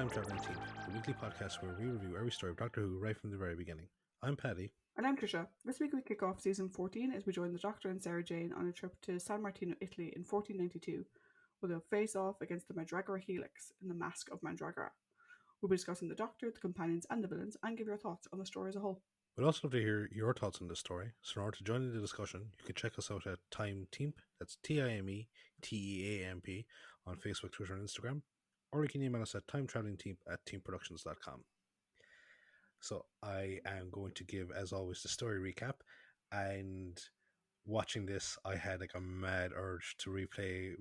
Time Traveling Team, the weekly podcast where we review every story of Doctor Who right from the very beginning. I'm Paddy. And I'm Tricia. This week we kick off season 14 as we join the Doctor and Sarah Jane on a trip to San Martino, Italy in 1492, where they'll face off against the Mandragora Helix in the Masque of Mandragora. We'll be discussing the Doctor, the companions, and the villains, and give your thoughts on the story as a whole. We'd also love to hear your thoughts on this story, so in order to join in the discussion, you can check us out at Time Teamp, that's TIMETEAMP, on Facebook, Twitter, and Instagram, or you can email us at timetravelingteam@teamproductions.com. So I am going to give, as always, the story recap, and watching this, I had like a mad urge to replay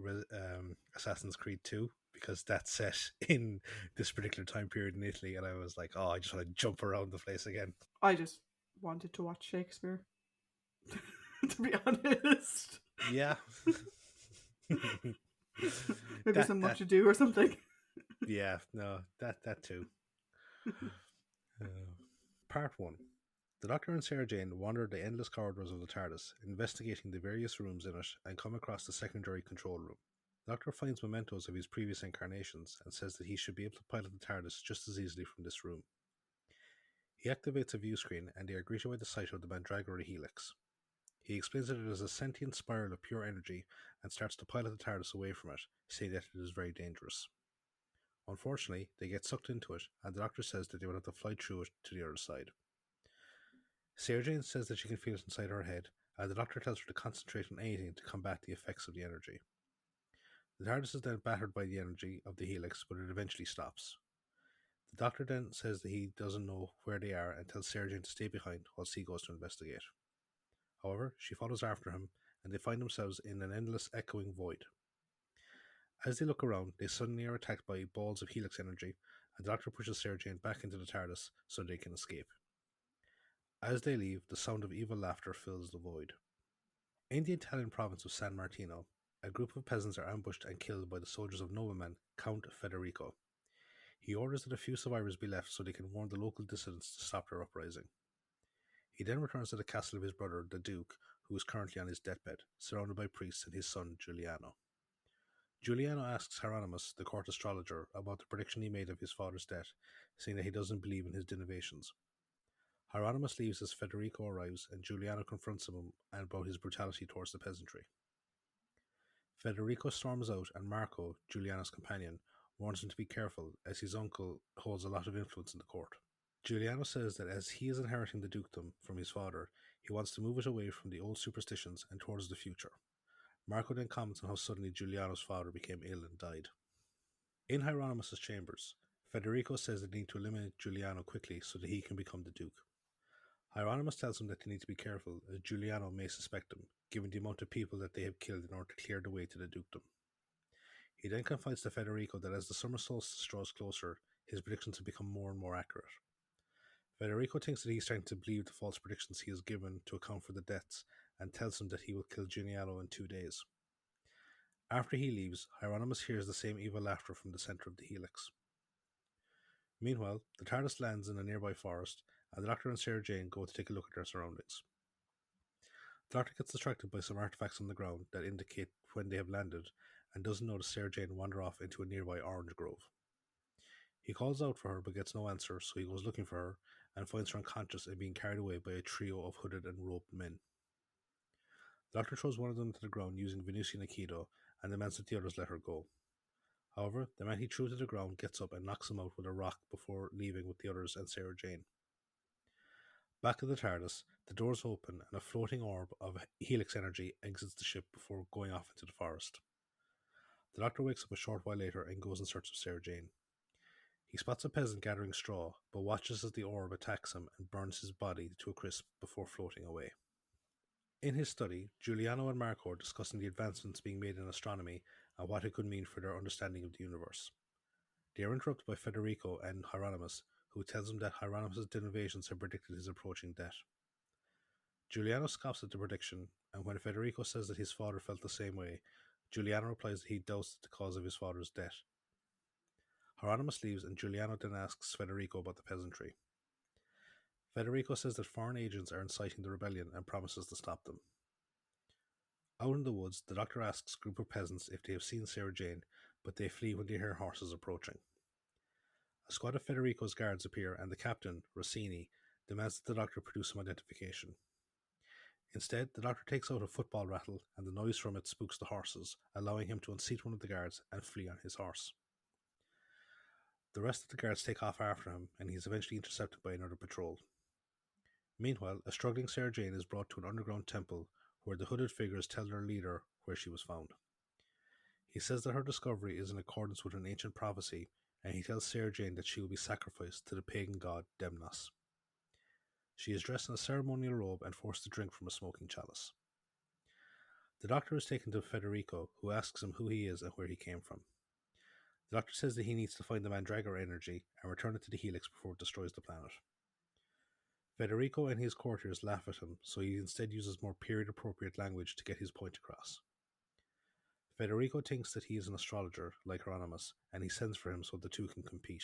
Assassin's Creed 2 because that's set in this particular time period in Italy, and I was like, oh, I just want to jump around the place again. I just wanted to watch Shakespeare, to be honest. Yeah. Maybe some much ado or something. Yeah, no, that too. Part 1. The Doctor and Sarah Jane wander the endless corridors of the TARDIS, investigating the various rooms in it, and come across the secondary control room. The Doctor finds mementos of his previous incarnations and says that he should be able to pilot the TARDIS just as easily from this room. He activates a view screen and they are greeted by the sight of the Mandragora Helix. He explains that it is a sentient spiral of pure energy and starts to pilot the TARDIS away from it, saying that it is very dangerous. Unfortunately, they get sucked into it, and the Doctor says that they will have to fly through it to the other side. Sarah Jane says that she can feel it inside her head, and the Doctor tells her to concentrate on anything to combat the effects of the energy. The TARDIS is then battered by the energy of the Helix, but it eventually stops. The Doctor then says that he doesn't know where they are and tells Sarah Jane to stay behind whilst he goes to investigate. However, she follows after him, and they find themselves in an endless echoing void. As they look around, they suddenly are attacked by balls of Helix energy, and the Doctor pushes Sarah Jane back into the TARDIS so they can escape. As they leave, the sound of evil laughter fills the void. In the Italian province of San Martino, a group of peasants are ambushed and killed by the soldiers of nobleman Count Federico. He orders that a few survivors be left so they can warn the local dissidents to stop their uprising. He then returns to the castle of his brother, the Duke, who is currently on his deathbed, surrounded by priests and his son, Giuliano. Giuliano asks Hieronymus, the court astrologer, about the prediction he made of his father's death, saying that he doesn't believe in his divinations. Hieronymus leaves as Federico arrives, and Giuliano confronts him about his brutality towards the peasantry. Federico storms out, and Marco, Giuliano's companion, warns him to be careful, as his uncle holds a lot of influence in the court. Giuliano says that as he is inheriting the dukedom from his father, he wants to move it away from the old superstitions and towards the future. Marco then comments on how suddenly Giuliano's father became ill and died. In Hieronymus' chambers, Federico says they need to eliminate Giuliano quickly so that he can become the duke. Hieronymus tells him that they need to be careful, as Giuliano may suspect him, given the amount of people that they have killed in order to clear the way to the dukedom. He then confides to Federico that as the summer solstice draws closer, his predictions have become more and more accurate. Federico thinks that he's trying to believe the false predictions he has given to account for the deaths, and tells him that he will kill Giuliano in 2 days. After he leaves, Hieronymus hears the same evil laughter from the centre of the helix. Meanwhile, the TARDIS lands in a nearby forest, and the Doctor and Sarah Jane go to take a look at their surroundings. The Doctor gets distracted by some artifacts on the ground that indicate when they have landed, and doesn't notice Sarah Jane wander off into a nearby orange grove. He calls out for her but gets no answer, so he goes looking for her, and finds her unconscious and being carried away by a trio of hooded and roped men. The Doctor throws one of them to the ground using Venusian Aikido, and demands that the others let her go. However, the man he threw to the ground gets up and knocks him out with a rock before leaving with the others and Sarah Jane. Back at the TARDIS, the doors open and a floating orb of helix energy exits the ship before going off into the forest. The Doctor wakes up a short while later and goes in search of Sarah Jane. He spots a peasant gathering straw, but watches as the orb attacks him and burns his body to a crisp before floating away. In his study, Giuliano and Marco are discussing the advancements being made in astronomy and what it could mean for their understanding of the universe. They are interrupted by Federico and Hieronymus, who tells him that Hieronymus' divinations have predicted his approaching death. Giuliano scoffs at the prediction, and when Federico says that his father felt the same way, Giuliano replies that he doubts the cause of his father's death. Hieronymus leaves, and Giuliano then asks Federico about the peasantry. Federico says that foreign agents are inciting the rebellion and promises to stop them. Out in the woods, the Doctor asks a group of peasants if they have seen Sarah Jane, but they flee when they hear horses approaching. A squad of Federico's guards appear, and the captain, Rossini, demands that the doctor produce some identification. Instead, the doctor takes out a football rattle, and the noise from it spooks the horses, allowing him to unseat one of the guards and flee on his horse. The rest of the guards take off after him, and he is eventually intercepted by another patrol. Meanwhile, a struggling Sarah Jane is brought to an underground temple where the hooded figures tell their leader where she was found. He says that her discovery is in accordance with an ancient prophecy, and he tells Sarah Jane that she will be sacrificed to the pagan god Demnos. She is dressed in a ceremonial robe and forced to drink from a smoking chalice. The doctor is taken to Federico, who asks him who he is and where he came from. The doctor says that he needs to find the Mandragora energy and return it to the Helix before it destroys the planet. Federico and his courtiers laugh at him, so he instead uses more period-appropriate language to get his point across. Federico thinks that he is an astrologer, like Hieronymus, and he sends for him so the two can compete.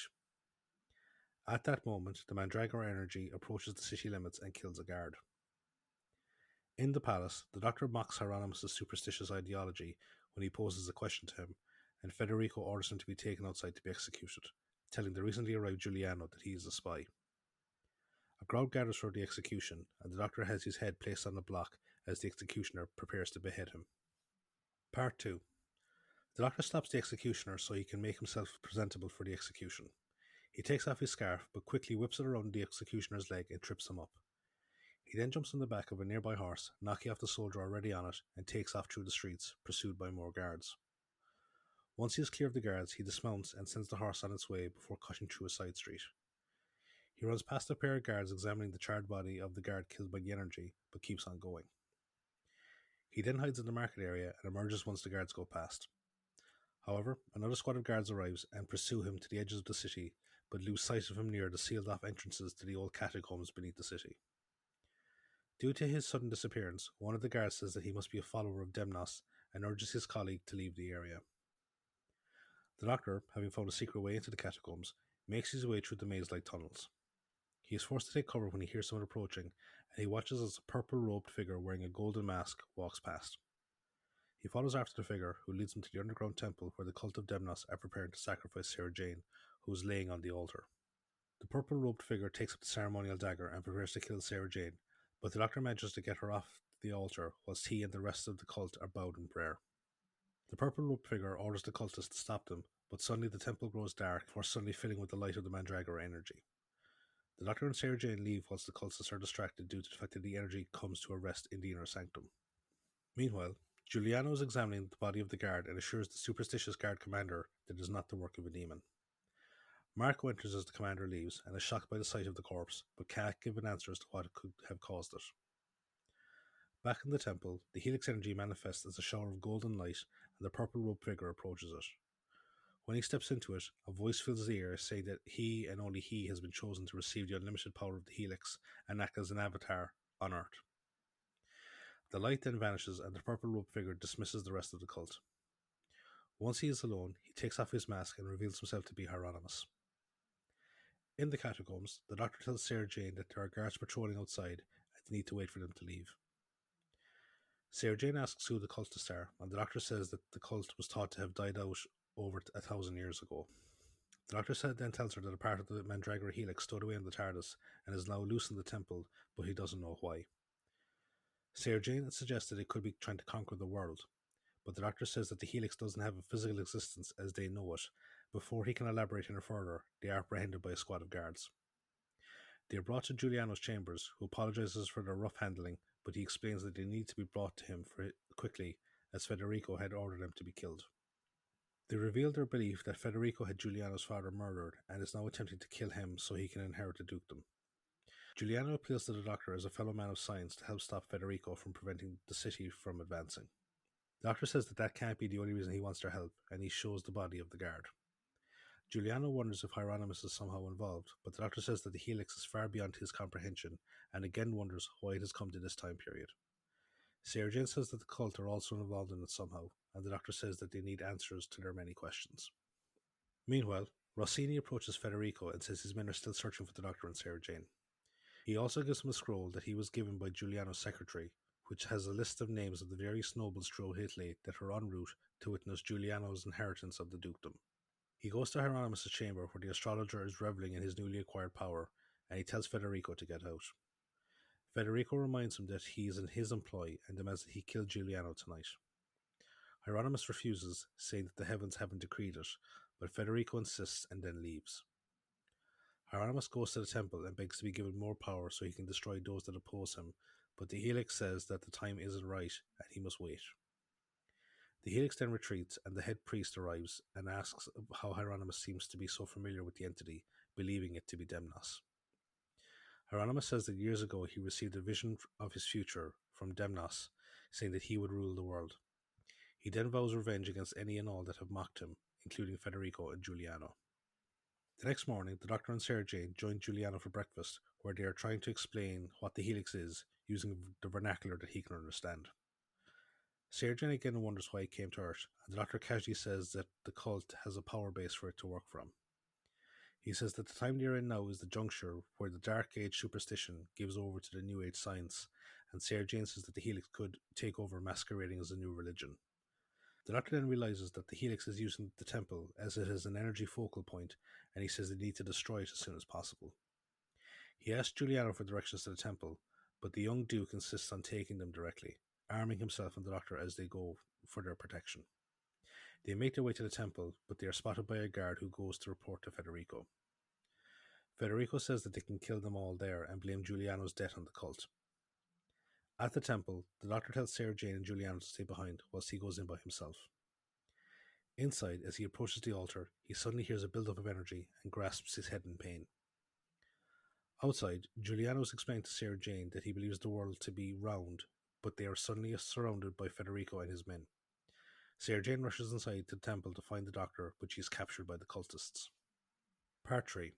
At that moment, the Mandragora energy approaches the city limits and kills a guard. In the palace, the doctor mocks Hieronymus' superstitious ideology when he poses a question to him, and Federico orders him to be taken outside to be executed, telling the recently arrived Giuliano that he is a spy. A crowd gathers for the execution, and the doctor has his head placed on a block as the executioner prepares to behead him. Part 2. The doctor stops the executioner so he can make himself presentable for the execution. He takes off his scarf, but quickly whips it around the executioner's leg and trips him up. He then jumps on the back of a nearby horse, knocking off the soldier already on it, and takes off through the streets, pursued by more guards. Once he is clear of the guards, he dismounts and sends the horse on its way before cutting through a side street. He runs past a pair of guards examining the charred body of the guard killed by the energy, but keeps on going. He then hides in the market area and emerges once the guards go past. However, another squad of guards arrives and pursue him to the edges of the city, but lose sight of him near the sealed-off entrances to the old catacombs beneath the city. Due to his sudden disappearance, one of the guards says that he must be a follower of Demnos and urges his colleague to leave the area. The doctor, having found a secret way into the catacombs, makes his way through the maze-like tunnels. He is forced to take cover when he hears someone approaching, and he watches as a purple-robed figure wearing a golden mask walks past. He follows after the figure, who leads him to the underground temple where the cult of Demnos are preparing to sacrifice Sarah Jane, who is laying on the altar. The purple-robed figure takes up the ceremonial dagger and prepares to kill Sarah Jane, but the doctor manages to get her off the altar whilst he and the rest of the cult are bowed in prayer. The purple-robed figure orders the cultists to stop them, but suddenly the temple grows dark before suddenly filling with the light of the Mandragora energy. The doctor and Sarah Jane leave whilst the cultists are distracted due to the fact that the energy comes to a rest in the inner sanctum. Meanwhile, Giuliano is examining the body of the guard and assures the superstitious guard commander that it is not the work of a demon. Marco enters as the commander leaves and is shocked by the sight of the corpse, but can't give an answer as to what could have caused it. Back in the temple, the Helix energy manifests as a shower of golden light, and the purple-robed figure approaches it. When he steps into it, a voice fills the air saying that he and only he has been chosen to receive the unlimited power of the Helix and act as an avatar on Earth. The light then vanishes and the purple-robed figure dismisses the rest of the cult. Once he is alone, he takes off his mask and reveals himself to be Hieronymus. In the catacombs, the doctor tells Sarah Jane that there are guards patrolling outside and they need to wait for them to leave. Sarah Jane asks who the cultists are, and the doctor says that the cult was thought to have died out over 1,000 years ago. The doctor then tells her that a part of the Mandragora Helix stowed away in the TARDIS and is now loose in the temple, but he doesn't know why. Sarah Jane suggests that it could be trying to conquer the world, but the doctor says that the Helix doesn't have a physical existence as they know it. Before he can elaborate any further, they are apprehended by a squad of guards. They are brought to Giuliano's chambers, who apologizes for their rough handling, but he explains that they need to be brought to him quickly, as Federico had ordered them to be killed. They reveal their belief that Federico had Giuliano's father murdered and is now attempting to kill him so he can inherit the dukedom. Giuliano appeals to the doctor as a fellow man of science to help stop Federico from preventing the city from advancing. The doctor says that can't be the only reason he wants their help, and he shows the body of the guard. Giuliano wonders if Hieronymus is somehow involved, but the doctor says that the Helix is far beyond his comprehension, and again wonders why it has come to this time period. Sarah Jane says that the cult are also involved in it somehow, and the doctor says that they need answers to their many questions. Meanwhile, Rossini approaches Federico and says his men are still searching for the doctor and Sarah Jane. He also gives him a scroll that he was given by Giuliano's secretary, which has a list of names of the various nobles throughout Italy that are en route to witness Giuliano's inheritance of the dukedom. He goes to Hieronymus' chamber where the astrologer is reveling in his newly acquired power, and he tells Federico to get out. Federico reminds him that he is in his employ and demands that he kill Giuliano tonight. Hieronymus refuses, saying that the heavens haven't decreed it, but Federico insists and then leaves. Hieronymus goes to the temple and begs to be given more power so he can destroy those that oppose him, but the Helix says that the time isn't right and he must wait. The Helix then retreats and the head priest arrives and asks how Hieronymus seems to be so familiar with the entity, believing it to be Demnos. Hieronymus says that years ago he received a vision of his future from Demnos, saying that he would rule the world. He then vows revenge against any and all that have mocked him, including Federico and Giuliano. The next morning, the Doctor and Sarah Jane join Giuliano for breakfast, where they are trying to explain what the Helix is, using the vernacular that he can understand. Sarah Jane again wonders why it came to Earth, and the Doctor casually says that the cult has a power base for it to work from. He says that the time they are in now is the juncture where the Dark Age superstition gives over to the New Age science, and Sarah Jane says that the Helix could take over, masquerading as a new religion. The Doctor then realizes that the Helix is using the temple as it is an energy focal point, and he says they need to destroy it as soon as possible. He asks Giuliano for directions to the temple, but the young Duke insists on taking them directly, arming himself and the Doctor as they go for their protection. They make their way to the temple, but they are spotted by a guard who goes to report to Federico. Federico says that they can kill them all there and blame Giuliano's death on the cult. At the temple, the Doctor tells Sarah Jane and Giuliano to stay behind whilst he goes in by himself. Inside, as he approaches the altar, he suddenly hears a build-up of energy and grasps his head in pain. Outside, Giuliano is explaining to Sarah Jane that he believes the world to be round, but they are suddenly surrounded by Federico and his men. Sarah Jane rushes inside to the temple to find the Doctor, but she is captured by the cultists. Part 3.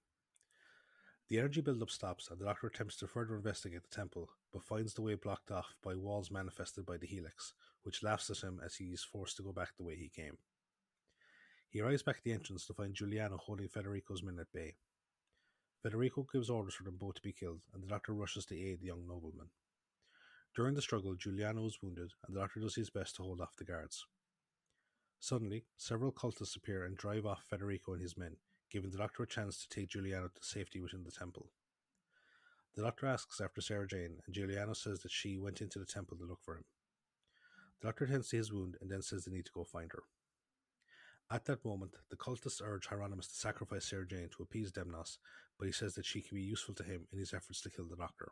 The energy build-up stops and the Doctor attempts to further investigate the temple, but finds the way blocked off by walls manifested by the Helix, which laughs at him as he is forced to go back the way he came. He arrives back at the entrance to find Giuliano holding Federico's men at bay. Federico gives orders for them both to be killed, and the Doctor rushes to aid the young nobleman. During the struggle, Giuliano is wounded, and the Doctor does his best to hold off the guards. Suddenly, several cultists appear and drive off Federico and his men, giving the Doctor a chance to take Giuliano to safety within the temple. The Doctor asks after Sarah Jane, and Giuliano says that she went into the temple to look for him. The Doctor tends to his wound and then says they need to go find her. At that moment, the cultists urge Hieronymus to sacrifice Sarah Jane to appease Demnos, but he says that she can be useful to him in his efforts to kill the Doctor.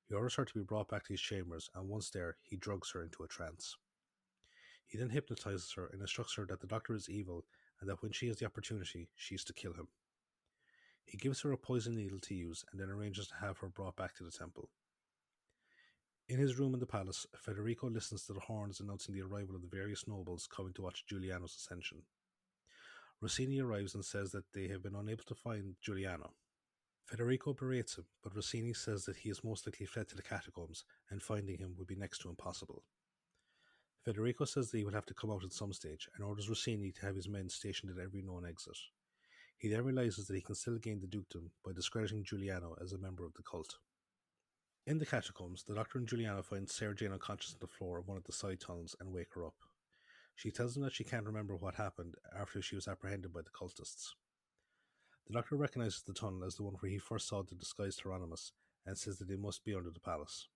He orders her to be brought back to his chambers, and once there, he drugs her into a trance. He then hypnotizes her and instructs her that the Doctor is evil, and that when she has the opportunity, she is to kill him. He gives her a poison needle to use, and then arranges to have her brought back to the temple. In his room in the palace, Federico listens to the horns announcing the arrival of the various nobles coming to watch Giuliano's ascension. Rossini arrives and says that they have been unable to find Giuliano. Federico berates him, but Rossini says that he has most likely fled to the catacombs, and finding him would be next to impossible. Federico says that he will have to come out at some stage, and orders Rossini to have his men stationed at every known exit. He then realizes that he can still gain the dukedom by discrediting Giuliano as a member of the cult. In the catacombs, the Doctor and Giuliano find Sarah Jane unconscious on the floor of one of the side tunnels and wake her up. She tells them that she can't remember what happened after she was apprehended by the cultists. The Doctor recognizes the tunnel as the one where he first saw the disguised Hieronymus and says that they must be under the palace.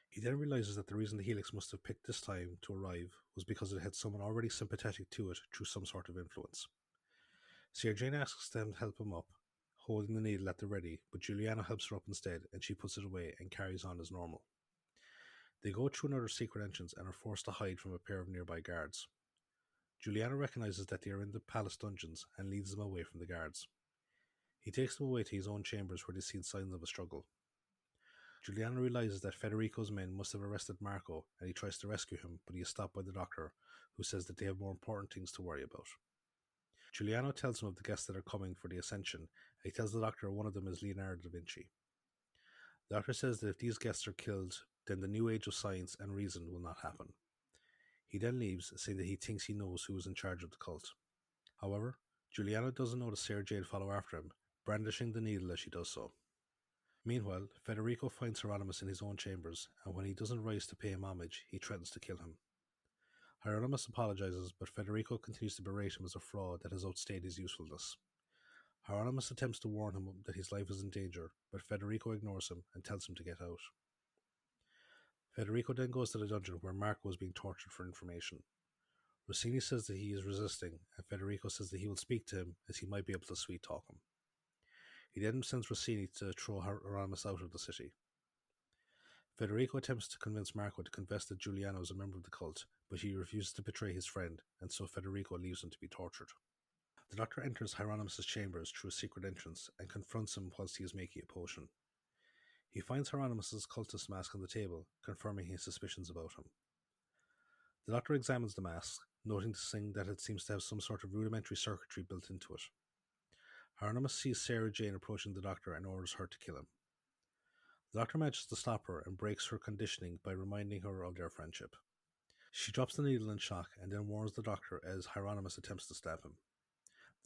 He then realizes that the reason the Helix must have picked this time to arrive was because it had someone already sympathetic to it through some sort of influence. Sarah Jane asks them to help him up, holding the needle at the ready, but Giuliano helps her up instead, and she puts it away and carries on as normal. They go through another secret entrance and are forced to hide from a pair of nearby guards. Giuliano recognizes that they are in the palace dungeons and leads them away from the guards. He takes them away to his own chambers where they see signs of a struggle. Giuliano realizes that Federico's men must have arrested Marco, and he tries to rescue him, but he is stopped by the Doctor, who says that they have more important things to worry about. Giuliano tells him of the guests that are coming for the Ascension, and he tells the Doctor one of them is Leonardo da Vinci. The Doctor says that if these guests are killed, then the new age of science and reason will not happen. He then leaves, saying that he thinks he knows who is in charge of the cult. However, Giuliano doesn't notice Sarah Jane follow after him, brandishing the needle as she does so. Meanwhile, Federico finds Hieronymus in his own chambers, and when he doesn't rise to pay him homage, he threatens to kill him. Hieronymus apologizes, but Federico continues to berate him as a fraud that has outstayed his usefulness. Hieronymus attempts to warn him that his life is in danger, but Federico ignores him and tells him to get out. Federico then goes to the dungeon where Marco is being tortured for information. Rossini says that he is resisting, and Federico says that he will speak to him as he might be able to sweet talk him. He then sends Rossini to throw Hieronymus out of the city. Federico attempts to convince Marco to confess that Giuliano is a member of the cult, but he refuses to betray his friend, and so Federico leaves him to be tortured. The Doctor enters Hieronymus' chambers through a secret entrance and confronts him whilst he is making a potion. He finds Hieronymus' cultist mask on the table, confirming his suspicions about him. The Doctor examines the mask, noticing that it seems to have some sort of rudimentary circuitry built into it. Hieronymus sees Sarah Jane approaching the Doctor and orders her to kill him. The Doctor manages to stop her and breaks her conditioning by reminding her of their friendship. She drops the needle in shock and then warns the Doctor as Hieronymus attempts to stab him.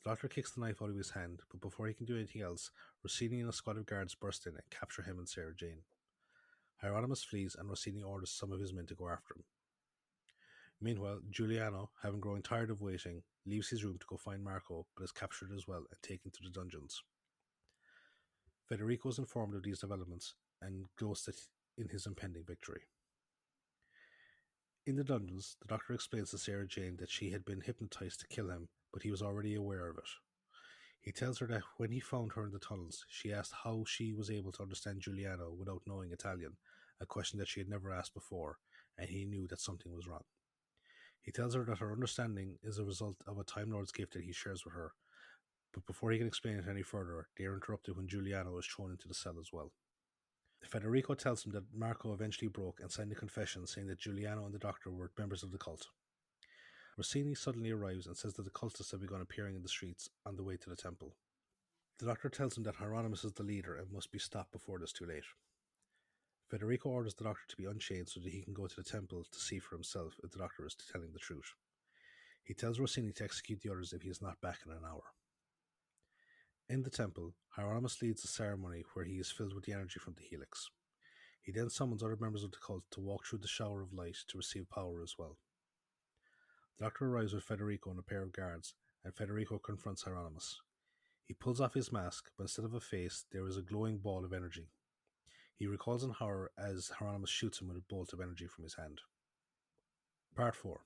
The Doctor kicks the knife out of his hand, but before he can do anything else, Rossini and a squad of guards burst in and capture him and Sarah Jane. Hieronymus flees and Rossini orders some of his men to go after him. Meanwhile, Giuliano, having grown tired of waiting, leaves his room to go find Marco, but is captured as well and taken to the dungeons. Federico is informed of these developments and gloats in his impending victory. In the dungeons, the Doctor explains to Sarah Jane that she had been hypnotized to kill him, but he was already aware of it. He tells her that when he found her in the tunnels, she asked how she was able to understand Giuliano without knowing Italian, a question that she had never asked before, and he knew that something was wrong. He tells her that her understanding is a result of a Time Lord's gift that he shares with her, but before he can explain it any further, they are interrupted when Giuliano is thrown into the cell as well. Federico tells him that Marco eventually broke and signed a confession saying that Giuliano and the Doctor were members of the cult. Rossini suddenly arrives and says that the cultists have begun appearing in the streets on the way to the temple. The Doctor tells him that Hieronymus is the leader and must be stopped before it is too late. Federico orders the Doctor to be unchained so that he can go to the temple to see for himself if the Doctor is telling the truth. He tells Rossini to execute the others if he is not back in an hour. In the temple, Hieronymus leads a ceremony where he is filled with the energy from the helix. He then summons other members of the cult to walk through the shower of light to receive power as well. The Doctor arrives with Federico and a pair of guards, and Federico confronts Hieronymus. He pulls off his mask, but instead of a face, there is a glowing ball of energy. He recoils in horror as Hieronymus shoots him with a bolt of energy from his hand. Part 4.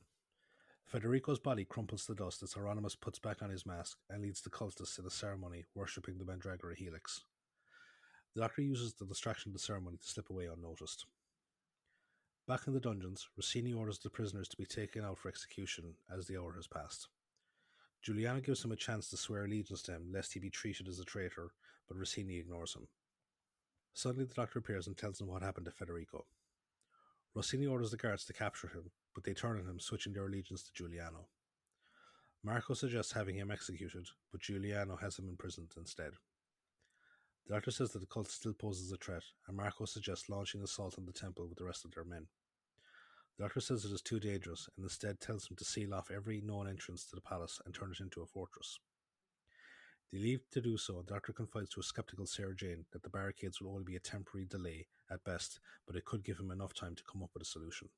Federico's body crumples to dust as Hieronymus puts back on his mask and leads the cultists in a ceremony worshipping the Mandragora helix. The Doctor uses the distraction of the ceremony to slip away unnoticed. Back in the dungeons, Rossini orders the prisoners to be taken out for execution as the hour has passed. Giuliano gives him a chance to swear allegiance to him lest he be treated as a traitor, but Rossini ignores him. Suddenly the Doctor appears and tells him what happened to Federico. Rossini orders the guards to capture him, but they turn on him, switching their allegiance to Giuliano. Marco suggests having him executed, but Giuliano has him imprisoned instead. The Doctor says that the cult still poses a threat, and Marco suggests launching an assault on the temple with the rest of their men. The Doctor says it is too dangerous, and instead tells him to seal off every known entrance to the palace and turn it into a fortress. They leave to do so, and the Doctor confides to a skeptical Sarah Jane that the barricades will only be a temporary delay at best, but it could give him enough time to come up with a solution.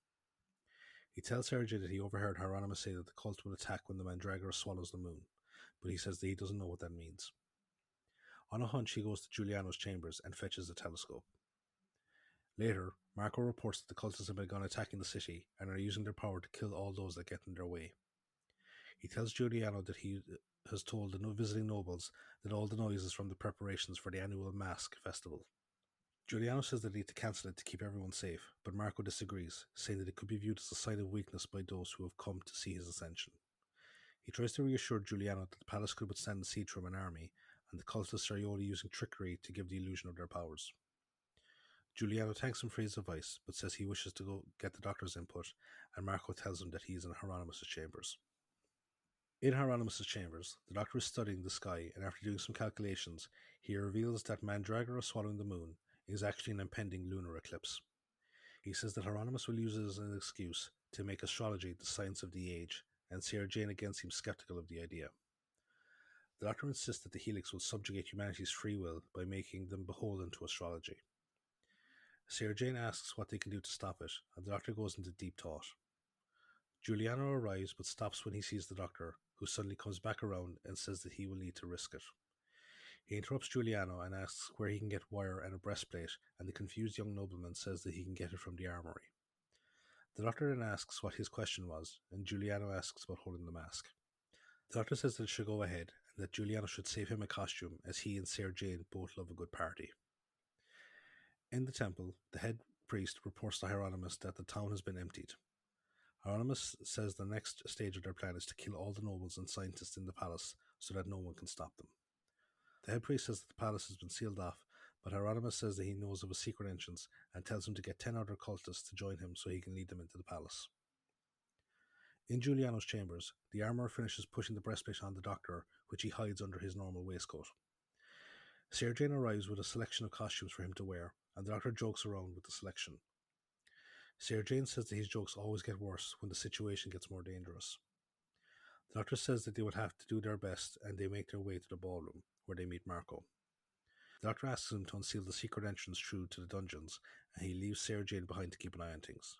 He tells Sarah Jane that he overheard Hieronymus say that the cult will attack when the Mandragora swallows the moon, but he says that he doesn't know what that means. On a hunch, he goes to Giuliano's chambers and fetches a telescope. Later, Marco reports that the cultists have begun attacking the city and are using their power to kill all those that get in their way. He tells Giuliano that he has told the visiting nobles that all the noise is from the preparations for the annual Masque festival. Giuliano says they need to cancel it to keep everyone safe, but Marco disagrees, saying that it could be viewed as a sign of weakness by those who have come to see his ascension. He tries to reassure Giuliano that the palace could withstand the siege from an army, and the cultists are only using trickery to give the illusion of their powers. Giuliano thanks him for his advice, but says he wishes to go get the Doctor's input, and Marco tells him that he is in Hieronymus' chambers. In Hieronymus' chambers, the Doctor is studying the sky, and after doing some calculations, he reveals that Mandragora swallowing the moon is actually an impending lunar eclipse. He says that Hieronymus will use it as an excuse to make astrology the science of the age, and Sarah Jane again seems skeptical of the idea. The Doctor insists that the helix will subjugate humanity's free will by making them beholden to astrology. Sarah Jane asks what they can do to stop it, and the Doctor goes into deep thought. Giuliano arrives but stops when he sees the Doctor, who suddenly comes back around and says that he will need to risk it. He interrupts Giuliano and asks where he can get wire and a breastplate, and the confused young nobleman says that he can get it from the armory. The Doctor then asks what his question was, and Giuliano asks about holding the mask. The Doctor says that it should go ahead, and that Giuliano should save him a costume, as he and Sarah Jane both love a good party. In the temple, the head priest reports to Hieronymus that the town has been emptied. Hieronymus says the next stage of their plan is to kill all the nobles and scientists in the palace so that no one can stop them. The head priest says that the palace has been sealed off, but Hieronymus says that he knows of a secret entrance and tells him to get 10 other cultists to join him so he can lead them into the palace. In Giuliano's chambers, the armourer finishes pushing the breastplate on the Doctor, which he hides under his normal waistcoat. Sarah Jane arrives with a selection of costumes for him to wear, and the Doctor jokes around with the selection. Sarah Jane says that his jokes always get worse when the situation gets more dangerous. The Doctor says that they would have to do their best, and they make their way to the ballroom, where they meet Marco. The Doctor asks him to unseal the secret entrance through to the dungeons, and he leaves Sarah Jane behind to keep an eye on things.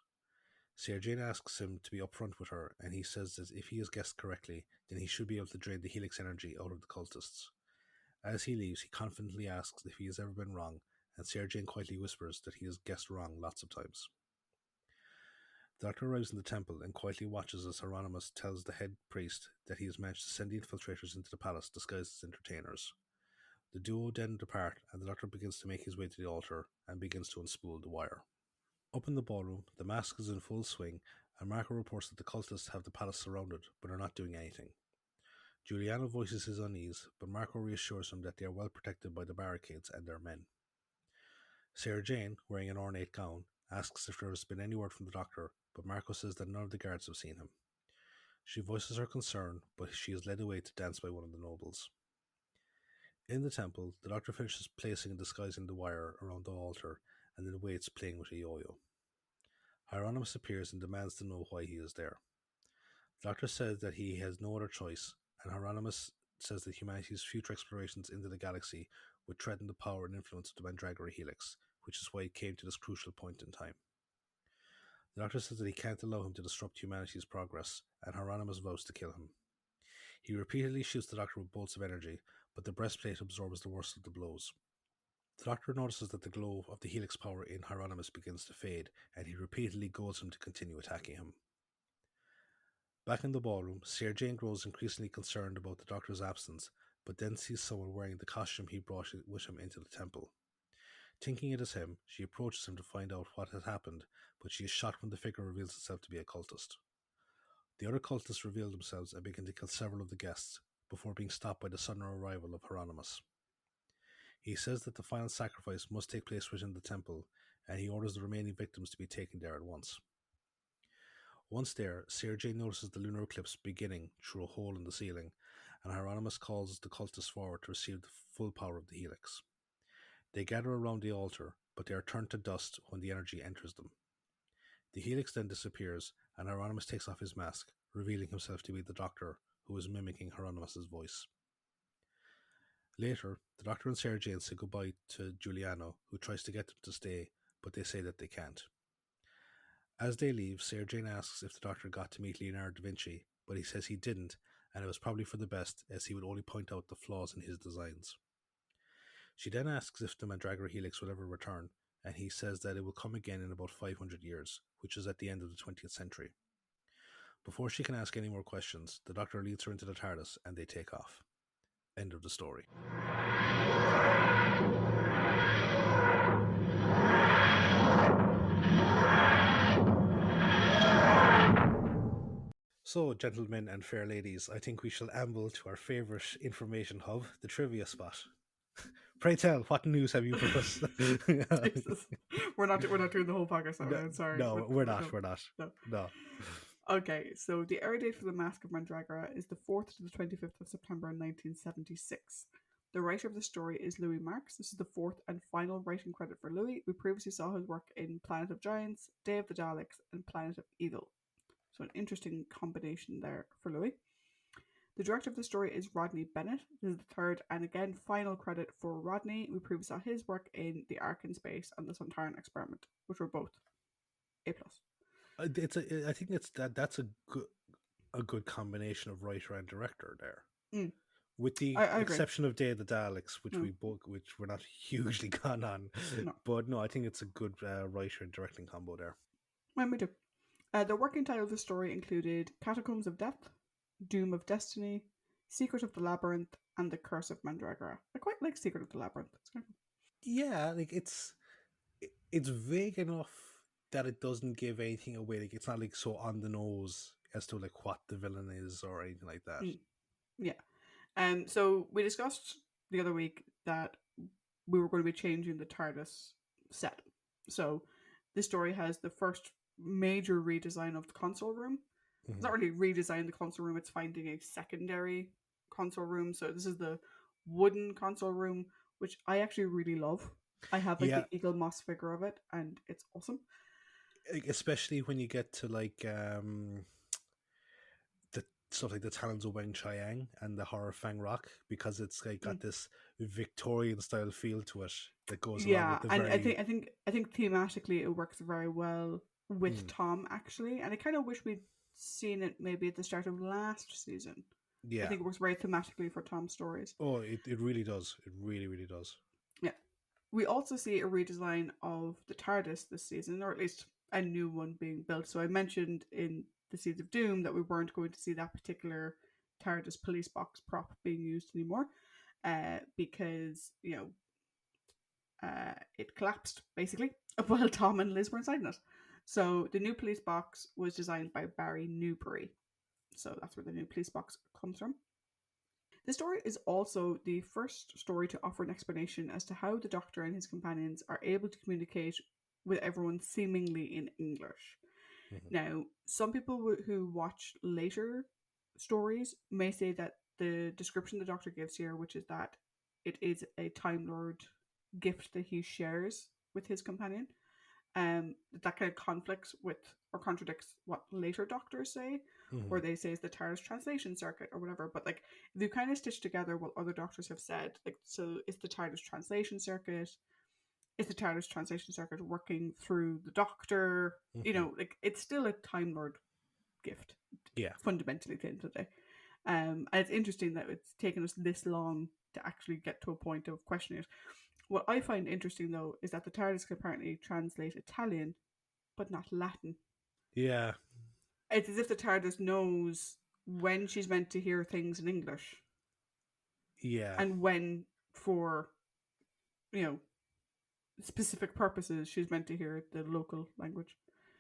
Sarah Jane asks him to be upfront with her, and he says that if he has guessed correctly, then he should be able to drain the helix energy out of the cultists. As he leaves, he confidently asks if he has ever been wrong, and Sarah Jane quietly whispers that he has guessed wrong lots of times. The Doctor arrives in the temple and quietly watches as Hieronymus tells the head priest that he has managed to send the infiltrators into the palace disguised as entertainers. The duo then depart, and the Doctor begins to make his way to the altar and begins to unspool the wire. Up in the ballroom, the mask is in full swing, and Marco reports that the cultists have the palace surrounded, but are not doing anything. Giuliano voices his unease, but Marco reassures him that they are well protected by the barricades and their men. Sarah Jane, wearing an ornate gown, asks if there has been any word from the Doctor, but Marco says that none of the guards have seen him. She voices her concern, but she is led away to dance by one of the nobles. In the temple, the Doctor finishes placing and disguising the wire around the altar, and then waits playing with a yo-yo. Hieronymus appears and demands to know why he is there. The Doctor says that he has no other choice, and Hieronymus says that humanity's future explorations into the galaxy would threaten the power and influence of the Mandragora helix, which is why it came to this crucial point in time. The Doctor says that he can't allow him to disrupt humanity's progress, and Hieronymus vows to kill him. He repeatedly shoots the Doctor with bolts of energy, but the breastplate absorbs the worst of the blows. The Doctor notices that the glow of the helix power in Hieronymus begins to fade, and he repeatedly goads him to continue attacking him. Back in the ballroom, Sarah Jane grows increasingly concerned about the Doctor's absence, but then sees someone wearing the costume he brought with him into the temple. Thinking it is him, she approaches him to find out what had happened, but she is shot when the figure reveals itself to be a cultist. The other cultists reveal themselves and begin to kill several of the guests, before being stopped by the sudden arrival of Hieronymus. He says that the final sacrifice must take place within the temple, and he orders the remaining victims to be taken there at once. Once there, Sarah Jane notices the lunar eclipse beginning through a hole in the ceiling, and Hieronymus calls the cultists forward to receive the full power of the helix. They gather around the altar, but they are turned to dust when the energy enters them. The helix then disappears, and Hieronymus takes off his mask, revealing himself to be the Doctor, who is mimicking Hieronymus' voice. Later, the Doctor and Sarah Jane say goodbye to Giuliano, who tries to get them to stay, but they say that they can't. As they leave, Sarah Jane asks if the Doctor got to meet Leonardo da Vinci, but he says he didn't, and it was probably for the best, as he would only point out the flaws in his designs. She then asks if the Mandragora helix will ever return, and he says that it will come again in about 500 years, which is at the end of the 20th century. Before she can ask any more questions, the Doctor leads her into the TARDIS, and they take off. End of the story. So, gentlemen and fair ladies, I think we shall amble to our favourite information hub, the trivia spot. Pray tell, what news have you for us? Jesus. We're not doing the whole podcast that way. I'm sorry. No, we're not. No. Okay, so the air date for the Masque of Mandragora is the 4th to the 25th of September 1976. The writer of the story is Louis Marks. This is the fourth and final writing credit for Louis. We previously saw his work in Planet of Giants, Day of the Daleks, and Planet of Evil. So an interesting combination there for Louis. The director of the story is Rodney Bennett. This is the third and again final credit for Rodney. We previously saw his work in The Ark in Space and The Sontaran Experiment, which were both A+. It's a. I think it's that. That's a good combination of writer and director there. Mm, With the I agree. exception of Day of the Daleks, No, which we're not hugely gone on, no. but no, I think it's a good writer and directing combo there. Well, me too. The working title of the story included Catacombs of Death, Doom of Destiny, Secret of the Labyrinth, and The Curse of Mandragora. I quite like Secret of the Labyrinth. It's kind of Yeah, like it's vague enough that it doesn't give anything away. Like it's not like so on the nose as to like what the villain is or anything like that. mm, yeah. So we discussed the other week that we were going to be changing the TARDIS set. So this story has the first major redesign of the console room. It's Hmm. not really redesign the console room, it's finding a secondary console room. So this is the wooden console room, which I actually really love. I have like Yeah, the Eagle Moss figure of it, and it's awesome. like, especially when you get to like the stuff like the Talons of Weng Chiang and the Horror Fang Rock, because it's like Mm. got this Victorian style feel to it that goes along with Yeah, the and very. I think thematically it works very well with Mm, Tom actually, and I kind of wish we'd seen it maybe at the start of last season. I yeah. think it works very thematically for Tom's stories. Oh, it really does. It really, really does. Yeah. We also see a redesign of the TARDIS this season, or at least a new one being built. So I mentioned in the Seeds of Doom that we weren't going to see that particular TARDIS police box prop being used anymore, because it collapsed basically while Tom and Liz were inside it. So the new police box was designed by Barry Newbury. So that's where the new police box comes from. The story is also the first story to offer an explanation as to how the Doctor and his companions are able to communicate with everyone seemingly in English. Hmm. Now, some people who watch later stories may say that the description the Doctor gives here, which is that it is a Time Lord gift that he shares with his companion, that kind of conflicts with or contradicts what later doctors say, Hmm. where they say it's the TARDIS translation circuit or whatever. But like, if you kind of stitch together what other doctors have said, like, so it's the TARDIS translation circuit, it's the TARDIS translation circuit working through the Doctor. Hmm. Like it's still a Time Lord gift, Yeah. fundamentally at the end of the day. And it's interesting that it's taken us this long to actually get to a point of questioning it. What I find interesting though is that the TARDIS can apparently translate Italian but not Latin. Yeah. It's as if the TARDIS knows when she's meant to hear things in English Yeah. and when, for you know, specific purposes, she's meant to hear the local language.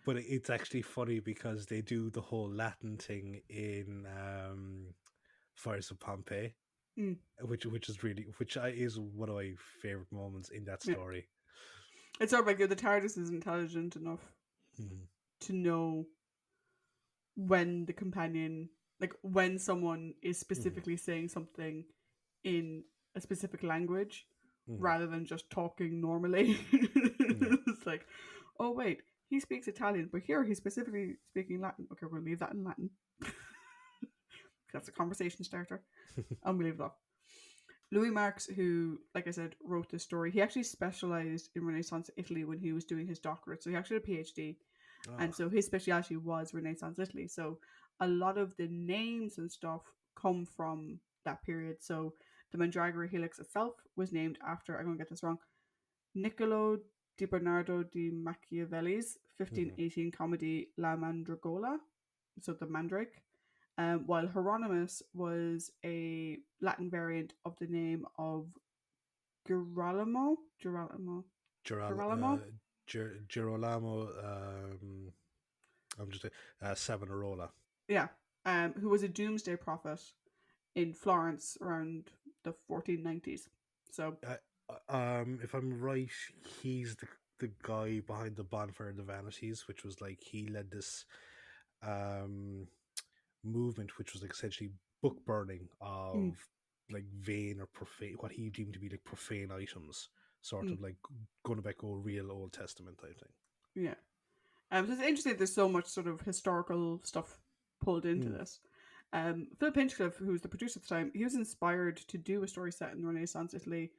But it's actually funny because they do the whole Latin thing in Fires of Pompeii, Mm, which is really is one of my favorite moments in that yeah, story. it's sort of like the TARDIS is intelligent enough Mhm. to know when the companion, like when someone is Mhm. specifically saying something in a specific language Mhm. rather than just talking normally. Yeah. It's like, oh wait, he speaks Italian, but here he's specifically speaking Latin. Okay, we'll leave that in Latin. That's a conversation starter. And we leave it off. Louis Marx, who, like I said, wrote this story, he actually specialized in Renaissance Italy when he was doing his doctorate. So he actually had a PhD, and Ah. so his specialty was Renaissance Italy. So a lot of the names and stuff come from that period. So the Mandragora Helix itself was named after, I'm going to get this wrong, Niccolo di Bernardo di Machiavelli's Mhm. 1518 comedy La Mandragola, so the Mandrake, while Hieronymus was a Latin variant of the name of Girolamo. Girolamo. Geral- Girolamo? uh, Girolamo. I'm just Savonarola. Yeah. Who was a doomsday prophet in Florence around the 1490s. So, Uh, if I'm right, he's the guy behind the Bonfire of the Vanities, which was like he led this um movement, which was like essentially book burning mm, of like vain or profane, what he deemed to be like profane items, sort mm, of like going back over real Old Testament type thing. yeah. So it's interesting that there's so much sort of historical stuff pulled into Mm. this. Philip Hinchcliffe, who was the producer at the time, he was inspired to do a story set in Renaissance Italy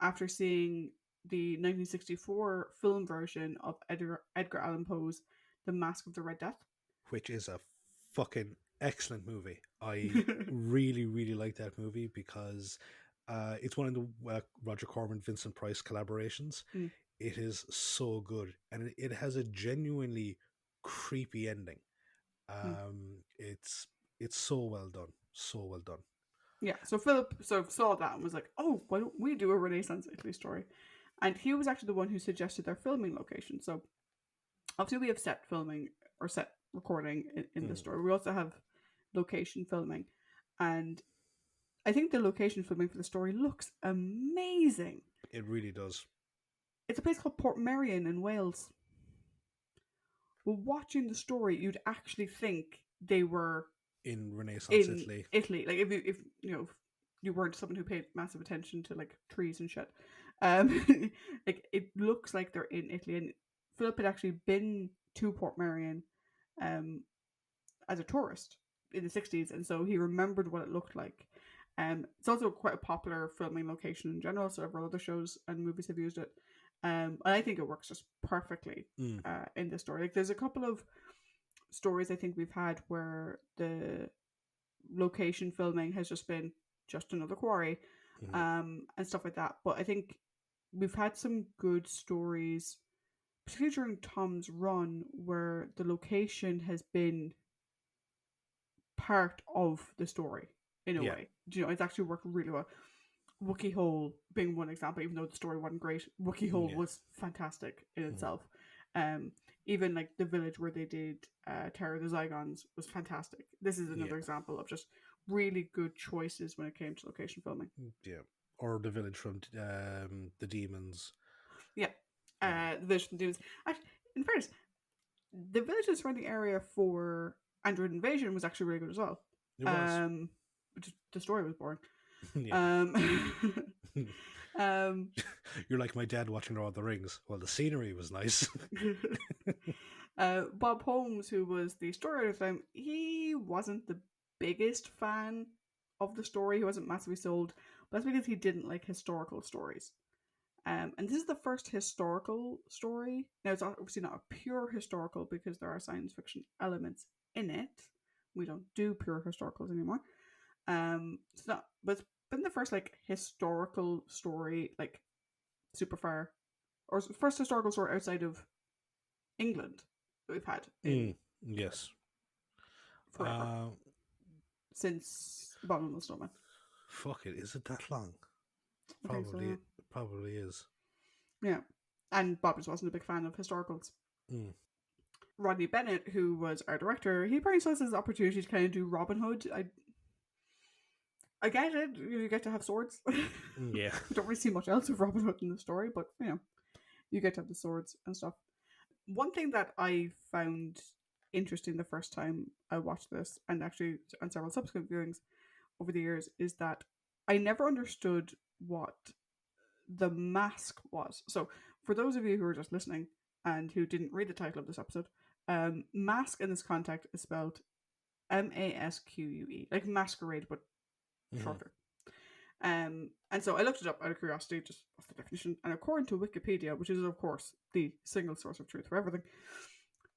after seeing the 1964 film version of Edgar Allan Poe's The Masque of the Red Death. which is a fucking excellent movie. I really, really like that movie because it's one of the Roger Corman Vincent Price collaborations. Mm, It is so good, and it has a genuinely creepy ending. mm. It's so well done, so well done. Yeah, so Philip saw that and was like, "Oh, why don't we do a Renaissance Italy story?" And he was actually the one who suggested their filming location. So obviously, we have set filming or set recording in the Mm, story. We also have location filming, and I think the location filming for the story looks amazing. it really does. It's a place called Portmeirion in Wales. Well, watching the story, you'd actually think they were In Renaissance in Italy. Italy. Like if you know if you weren't someone who paid massive attention to like trees and shit, like it looks like they're in Italy. And Philip had actually been to Portmeirion, um, as a tourist in the 60s, and so he remembered what it looked like. It's also quite a popular filming location in general. Several other shows and movies have used it, and I think it works just perfectly Mm, in this story. Like, there's a couple of stories I think we've had where the location filming has just been just another quarry, mhm. and stuff like that. But I think we've had some good stories, particularly during Tom's run, where the location has been part of the story in a Yeah. way. You know, it's actually worked really well. Wookie Hole being one example, even though the story wasn't great, Wookie Hole Yeah. was fantastic in Mhm. itself. Um, Even like the village where they did Terror of the Zygons was fantastic. This is Yeah. another example of just really good choices when it came to location filming. Yeah. Or the village from the demons. Yeah, Yeah. the village from Demons. Actually, in fairness, the villages surrounding area for Android Invasion was actually really good as well. It was. Um, the story was boring. Yeah. Um, um, You're like my dad watching Lord of the Rings. Well, the scenery was nice. Bob Holmes, who was the story at the time, he wasn't the biggest fan of the story. He wasn't massively sold, but that's because he didn't like historical stories. And this is the first historical story. Now, it's obviously not a pure historical because there are science fiction elements in it. We don't do pure historicals anymore. It's not, but it's been the first like historical story, like super far, or first historical story outside of England that we've had in Mm, yes. forever Uh, since Abominable Snowman. fuck it. Is it that long? I think so. Yeah. Probably is. Yeah. And Bob just wasn't a big fan of historicals. Mm, Rodney Bennett, who was our director, he probably saw this as an opportunity to kind of do Robin Hood. I get it. You get to have swords. yeah. We don't really see much else of Robin Hood in the story, but you know, you get to have the swords and stuff. One thing that I found interesting the first time I watched this, and actually on several subsequent viewings over the years, is that I never understood what the mask was. So, for those of you who are just listening and who didn't read the title of this episode, mask in this context is spelled Masque, like masquerade, but Mhm. shorter. And so I looked it up out of curiosity, just what's the definition? And according to Wikipedia, which is of course the single source of truth for everything,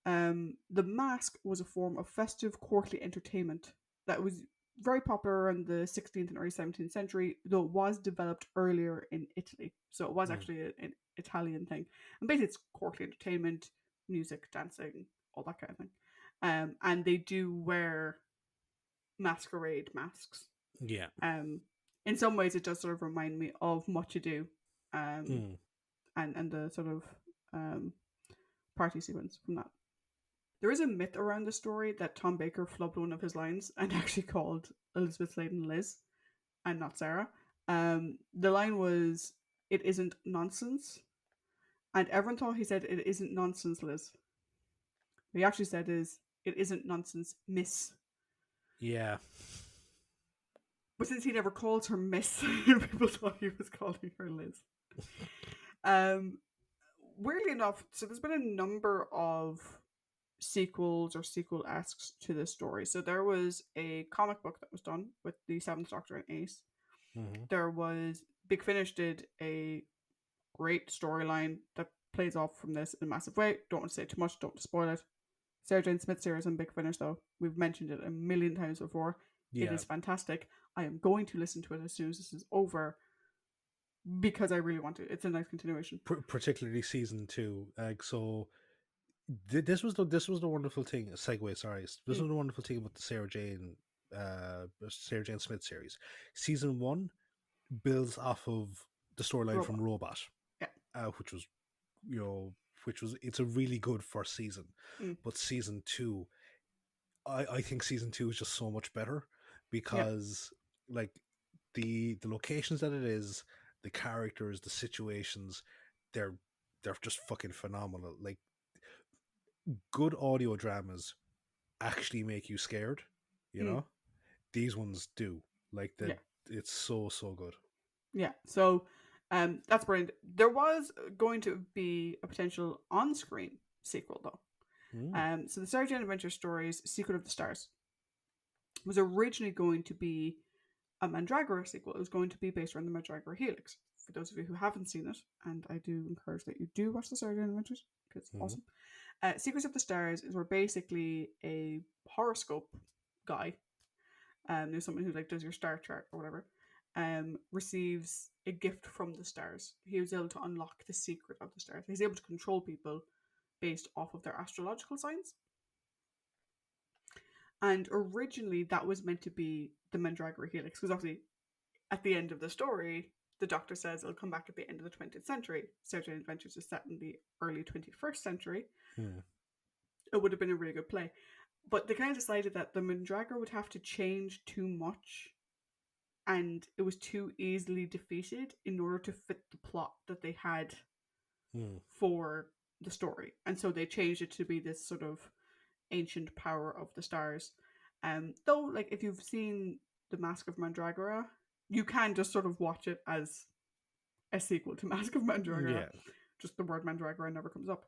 the mask was a form of festive courtly entertainment that was very popular in the 16th and early 17th century, though it was developed earlier in Italy. So it was Mm, actually an Italian thing. And basically, it's courtly entertainment, music, dancing, all that kind of thing. And they do wear masquerade masks. yeah. Um, in some ways, it does sort of remind me of Much Ado, um, Mm, and the sort of um, party sequence from that. There is a myth around the story that Tom Baker flubbed one of his lines and actually called Elizabeth Sladen Liz and not Sarah. The line was, "It isn't nonsense," and everyone thought he said, "It isn't nonsense, Liz." What he actually said is, "It isn't nonsense, Miss." yeah. But since he never calls her Miss, people thought he was calling her Liz. Um, Weirdly enough, so there's been a number of sequels or sequel esques to this story. So there was a comic book that was done with the Seventh Doctor and Ace. Hmm. There was Big Finish did a great storyline that plays off from this in a massive way. Don't want to say too much, don't want to spoil it. Sarah Jane Smith series on Big Finish, though, we've mentioned it a million times before. It Yeah, is fantastic. I am going to listen to it as soon as this is over because I really want to. It's a nice continuation. particularly season two. Like so, this was the wonderful thing. Segue, sorry. This was Mm, the wonderful thing about the Sarah Jane Smith series. Season one builds off of the storyline from Robot. Robot, Yeah. which was you know it's a really good first season, Mm, but season two, I think season two is just so much better yeah. because like the locations that it is, the characters, the situations, they're they're just fucking phenomenal. Like good audio dramas actually make you scared, you Mm, know? These ones do. Like yeah. that it's so good. Yeah. So that's brilliant. There was going to be a potential on screen sequel, though. Mm. So the Sarah Jane Adventure Stories Secret of the Stars was originally going to be a Mandragora sequel. It was going to be based around the Mandragora Helix. For those of you who haven't seen it, and I do encourage that you do watch the Sarah Jane Adventures because it's Mm. awesome. Secrets of the Stars is where basically a horoscope guy, there's someone who like does your star chart or whatever, receives a gift from the stars. He was able to unlock the secret of the stars. He's able to control people based off of their astrological signs. And originally, that was meant to be the Mandragora Helix, because obviously, at the end of the story, the Doctor says it'll come back at the end of the 20th century. Certain Adventures is set in the early 21st century. Mm. It would have been a really good play. But they kind of decided that the Mandragora would have to change too much and it was too easily defeated in order to fit the plot that they had Mm. for the story. And so they changed it to be this sort of ancient power of the stars. Though, like, if you've seen The Masque of Mandragora, you can just sort of watch it as a sequel to Masque of Mandragora. Yeah. Just the word Mandragora never comes up.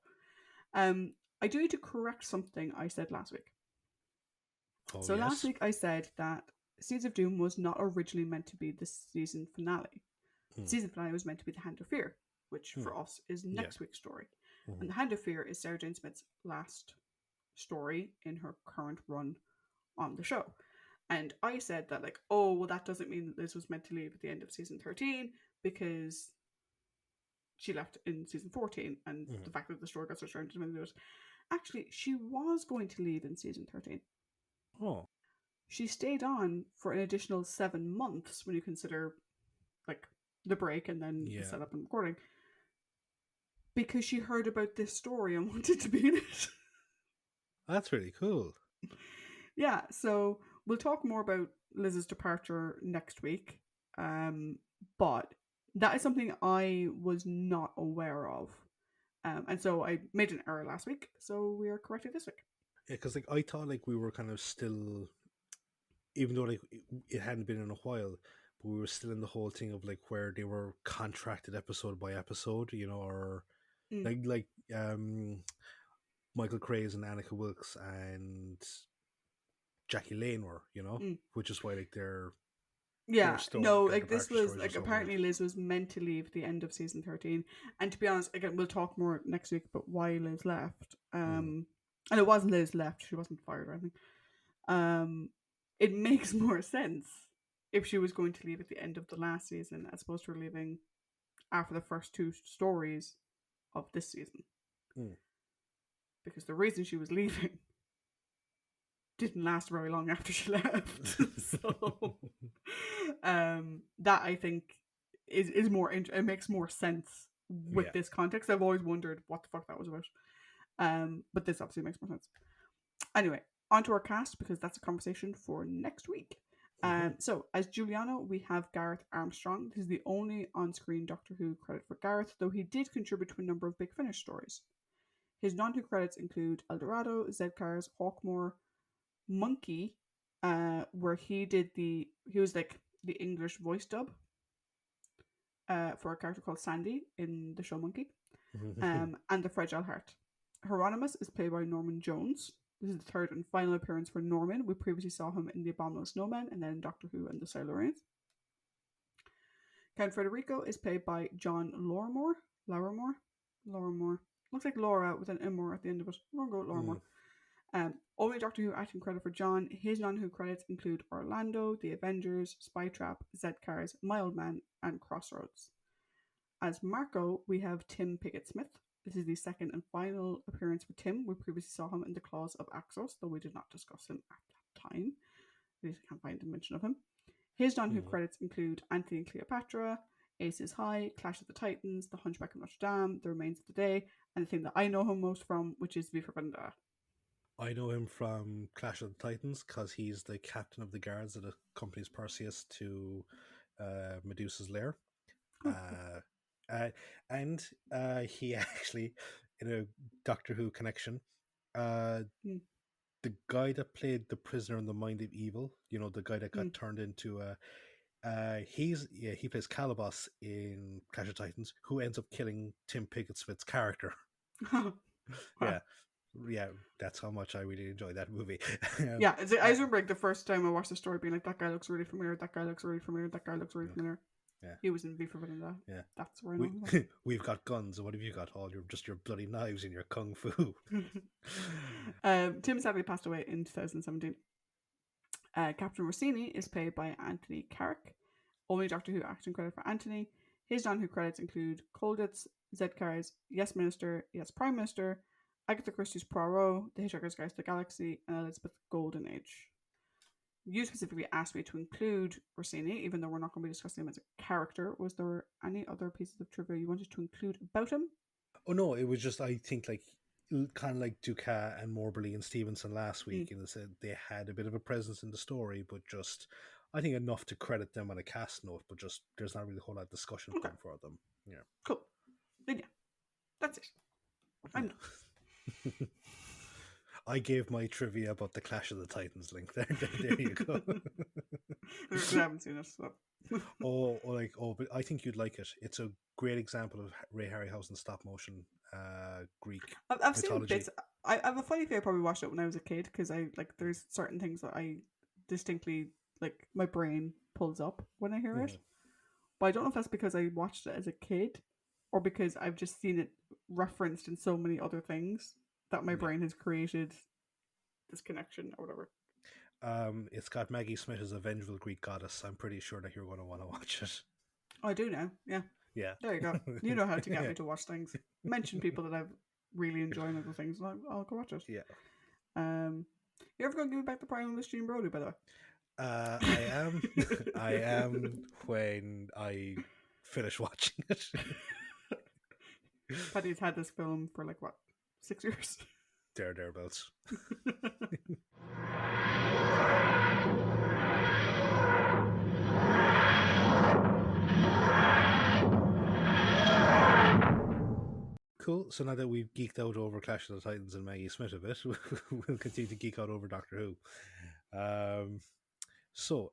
Um, I do need to correct something I said last week. Oh So last yes. week I said that Seeds of Doom was not originally meant to be the season finale. The Mm. season finale was meant to be The Hand of Fear, which Mm. for us is Yeah. next week's story. Mm. And The Hand of Fear is Sarah Jane Smith's last story in her current run on the show. And I said that, like, oh, well, that doesn't mean that Liz was meant to leave at the end of season 13 because she left in season 14 and Mm. the fact that the story got switched around to it. Actually, she was going to leave in season 13. Oh. She stayed on for an additional 7 months when you consider, like, the break and then the Yeah. setup and recording because she heard about this story and wanted to be in it. That's really cool. Yeah, so we'll talk more about Liz's departure next week. But that is something I was not aware of. And so I made an error last week, so we are corrected this week. Yeah, because like I thought like we were kind of still, even though like it hadn't been in a while, but we were still in the whole thing of like where they were contracted episode by episode, or Mm, like Michael Craze and Annika Wilkes and Jackie Lane were, mm. which is why like Yeah, no, their like this departure was stories are like so weird. apparently Liz was meant to leave at the end of season 13. And to be honest, again, we'll talk more next week about why Liz left. Mm. And it wasn't Liz left, she wasn't fired or anything. It makes more sense if she was going to leave at the end of the last season as opposed to her leaving after the first two stories of this season. Mm. Because the reason she was leaving didn't last very long after she left. So that I think is more it makes more sense with Yeah. this context. I've always wondered what the fuck that was about. But this obviously makes more sense. Anyway, on to our cast because that's a conversation for next week. Hmm. So as Juliano, we have Gareth Armstrong. This is the only on-screen Doctor Who credit for Gareth, though he did contribute to a number of Big Finish stories. His non-Who credits include Eldorado, Zedcars, Hawkmoor, Monkey, where he was like the English voice dub for a character called Sandy in the show Monkey, and The Fragile Heart. Hieronymus is played by Norman Jones. This is the third and final appearance for Norman. We previously saw him in The Abominable Snowman and then Doctor Who and the Silurians. Count Frederico is played by John Lorimore. Lorimore? Lorimore. Looks like Laura with an M at the end of it. We'll go with Lorimore. Only Doctor Who acting credit for John. His non-Who credits include Orlando, The Avengers, Spy Trap, Z-Cars, My Old Man, and Crossroads. As Marco, we have Tim Pickett-Smith. This is the second and final appearance for Tim. We previously saw him in The Claws of Axos, though we did not discuss him at that time. At least I can't find a mention of him. His non-Who credits include Anthony and Cleopatra, Aces High, Clash of the Titans, The Hunchback of Notre Dame, The Remains of the Day, and the thing that I know him most from, which is V for Vendetta. I know him from Clash of the Titans because he's the captain of the guards that accompanies Perseus to Medusa's lair. Oh, And he actually, in a Doctor Who connection, mm, the guy that played the prisoner in the Mind of Evil, the guy that got turned into he plays Calabas in Clash of Titans, who ends up killing Tim Pickett-Smith's character. wow. Yeah, that's how much I really enjoyed that movie. Yeah, I remember like the first time I watched the story being like, that guy looks really familiar, that guy looks really familiar, that guy looks really familiar. Yeah. He was in V for Vendetta. Yeah. That's where I know him. We've got guns. What have you got? All your bloody knives and your kung fu. Tim sadly passed away in 2017. Captain Rossini is played by Anthony Carrick. Only Doctor Who acting credit for Anthony. His non-Who credits include Colditz, Z-Cars, Yes Minister, Yes Prime Minister, Agatha Christie's Poirot, The Hitchhiker's Guide to the Galaxy, and Elizabeth Golden Age. You specifically asked me to include Rossini, even though we're not going to be discussing him as a character. Was there any other pieces of trivia you wanted to include about him? Oh no, it was just I think like kind of like Ducat and Morberly and Stevenson last week, and said they had a bit of a presence in the story, but just I think enough to credit them on a cast note, but just there's not really a whole lot of discussion point for them. Yeah, cool. Then yeah, that's it. I'm done. I gave my trivia about the Clash of the Titans link. There you go. I haven't seen it, so. But I think you'd like it. It's a great example of Ray Harryhausen's stop motion Greek I've mythology. seen bits. I have a funny feeling I probably watched it when I was a kid because I like there's certain things that I distinctly like my brain pulls up when I hear it. But I don't know if that's because I watched it as a kid or because I've just seen it referenced in so many other things that my brain has created this connection or whatever. It's got Maggie Smith as a vengeful Greek goddess. I'm pretty sure that you're going to want to watch it. Oh, I do now. Yeah. Yeah. There you go. You know how to get me to watch things. Mention people that I've really enjoyed other things, and I'll go watch it. Yeah. You ever going to give me back the Prime with Gene Brody, by the way? I am. I am when I finish watching it. Paddy's had this film for like what, 6 years? Thereabouts. Cool. So now that we've geeked out over Clash of the Titans and Maggie Smith a bit, we'll continue to geek out over Doctor Who. So,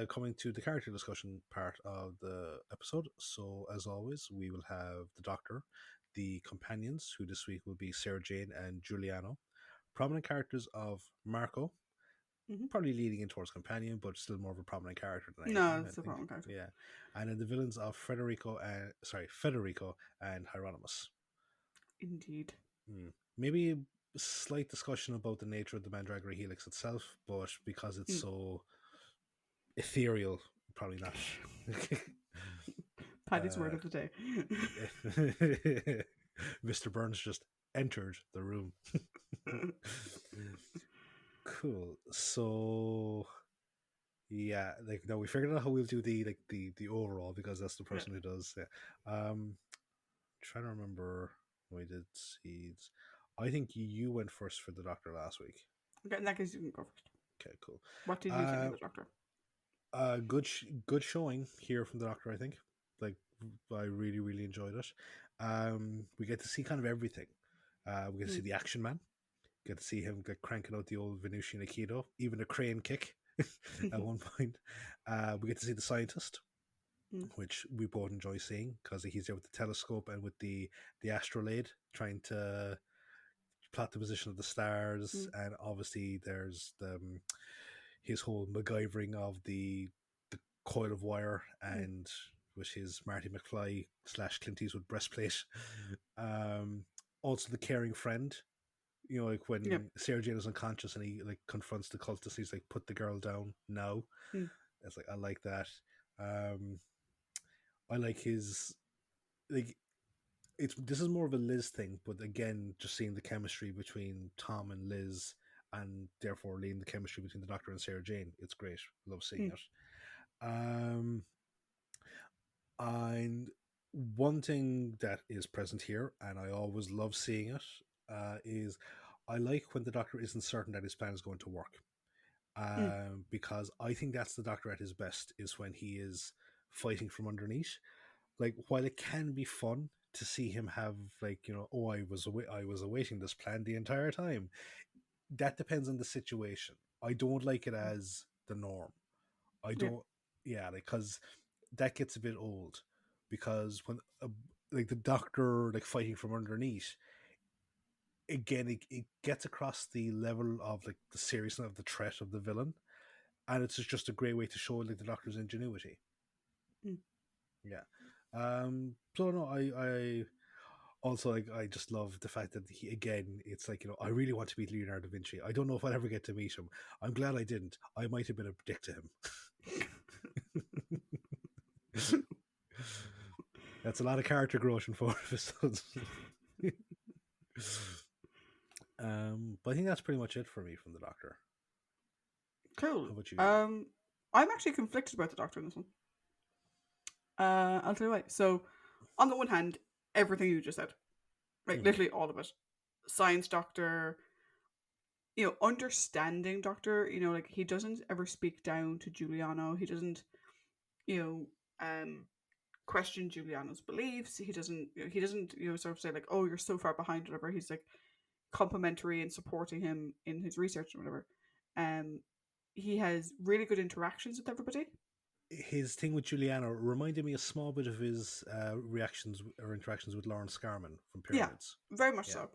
coming to the character discussion part of the episode. So, as always, we will have the Doctor, the companions, who this week will be Sarah Jane and Giuliano, prominent characters of Marco, probably leading in towards companion, but still more of a prominent character than No, it's a prominent character. Yeah, and then the villains of Federico and Hieronymus. Indeed. Maybe a slight discussion about the nature of the Mandragora Helix itself, but because it's so ethereal, probably not. Paddy's word of the day. Mr. Burns just entered the room. Cool. So yeah, like no, we figured out how we'll do the overall because that's the person who does. Yeah. Trying to remember when we did seeds. I think you went first for the Doctor last week. Okay, in that case, you can go first. Okay, cool. What did you think of the Doctor? Good showing here from the Doctor. I think, like, I really really enjoyed it. We get to see kind of everything. We get to see the action man. Get to see him get cranking out the old Venusian Aikido, even a crane kick at one point. We get to see the scientist, which we both enjoy seeing because he's there with the telescope and with the astrolabe trying to plot the position of the stars. And obviously there's his whole MacGyvering of the coil of wire and with his Marty McFly / Clint Eastwood breastplate. Also the caring friend. You know, like Yep. when Sarah Jane is unconscious and he like confronts the cultist, he's like, "Put the girl down now." Mm. It's like I like that. Um, I like his like it's this is more of a Liz thing, but again, just seeing the chemistry between Tom and Liz, and therefore leading the chemistry between the Doctor and Sarah Jane. It's great. Love seeing Mm. it. Um, and one thing that is present here, and I always love seeing it, is I like when the Doctor isn't certain that his plan is going to work. Mm. Because I think that's the Doctor at his best is when he is fighting from underneath. Like while it can be fun to see him have like oh I was awaiting this plan the entire time. That depends on the situation. I don't like it as the norm. I Yeah. don't. Yeah, because that gets a bit old. Because when like the Doctor like fighting from underneath, again it gets across the level of like the seriousness of the threat of the villain, and it's just a great way to show like the Doctor's ingenuity. Mm. Yeah. So no, I also like I just love the fact that he again it's like I really want to meet Leonardo da Vinci. I don't know if I'll ever get to meet him. I'm glad I didn't. I might have been a dick to him. That's a lot of character growth in 4 episodes. But I think that's pretty much it for me from the Doctor. Cool. How about you? I'm actually conflicted about the Doctor in this one. I'll tell you why. So, on the one hand, everything you just said, like Mm-hmm. literally all of it, science Doctor, understanding Doctor, like he doesn't ever speak down to Giuliano. He doesn't, you question Giuliano's beliefs. He doesn't sort of say like, oh, you're so far behind, whatever. He's like complimentary and supporting him in his research or whatever. Um, he has really good interactions with everybody. His thing with Giuliano reminded me a small bit of his reactions or interactions with Lawrence Scarman from Yeah, Pyramids. very much Yeah. so.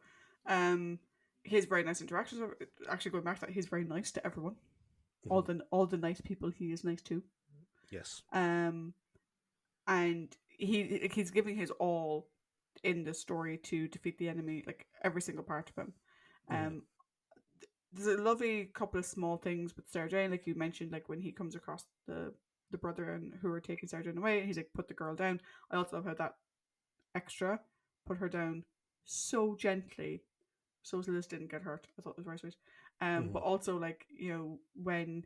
Um, he has very nice interactions. Actually, going back to that, he's very nice to everyone. Mm-hmm. All the nice people he is nice to. Yes. Um, and he's giving his all in the story to defeat the enemy, like every single part of him. Mm-hmm. Um, there's a lovely couple of small things with Sarah Jane, like you mentioned, like when he comes across the brother and who are taking Sarah Jane away, and he's like, "Put the girl down." I also love how that extra put her down so gently, so Liz didn't get hurt. I thought it was very sweet. Mm-hmm. But also like when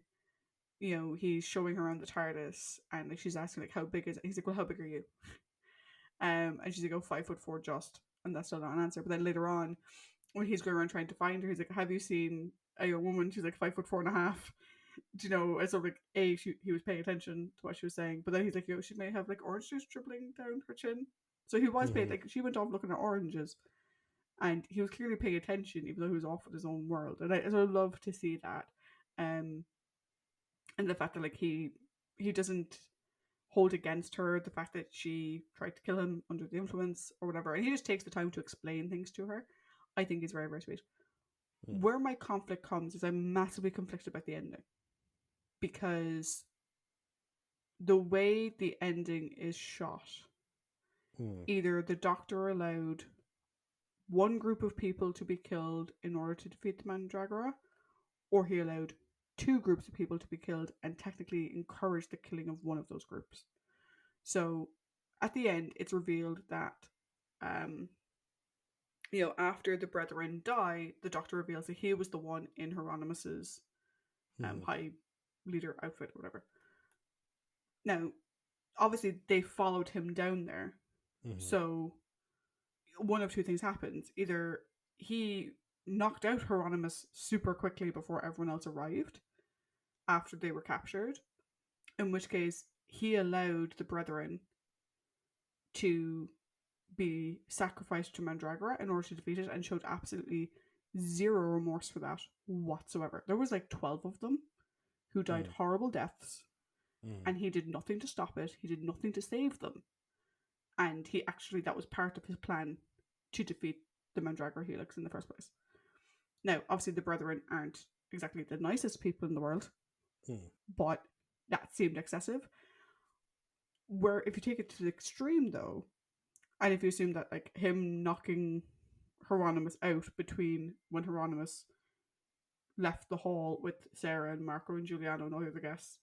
he's showing her around the TARDIS and like she's asking like how big is it? He's like, well, how big are you? And she's like, oh, 5'4" just, and that's still not an answer. But then later on, when he's going around trying to find her, he's like, have you seen a young woman? She's like 5'4.5. Do you know? And so like he was paying attention to what she was saying, but then he's like, she may have like orange juice dribbling down her chin. So he was paying Mm-hmm. like she went off looking at oranges, and he was clearly paying attention, even though he was off in his own world. And I sort of love to see that, um, and the fact that like he doesn't hold against her the fact that she tried to kill him under the influence or whatever, and he just takes the time to explain things to her. I think is very very sweet. Where my conflict comes is I'm massively conflicted about the ending because the way the ending is shot, Mm-hmm. either the Doctor allowed one group of people to be killed in order to defeat the Mandragora, or he allowed two groups of people to be killed and technically encouraged the killing of one of those groups. So at the end, it's revealed that, um, after the Brethren die, the Doctor reveals that he was the one in Hieronymus's Mm-hmm. high leader outfit or whatever. Now, obviously, they followed him down there. Mm-hmm. So one of two things happens. Either he knocked out Hieronymus super quickly before everyone else arrived after they were captured, in which case he allowed the Brethren to be sacrificed to Mandragora in order to defeat it and showed absolutely zero remorse for that whatsoever. There was like 12 of them who died horrible deaths, Mm-hmm. and he did nothing to stop it. He did nothing to save them. And that was part of his plan to defeat the Mandragora Helix in the first place. Now, obviously, the Brethren aren't exactly the nicest people in the world, Mm-hmm. but that seemed excessive. Where if you take it to the extreme, though, and if you assume that like him knocking Hieronymus out between when Hieronymus left the hall with Sarah and Marco and Giuliano and all the other guests,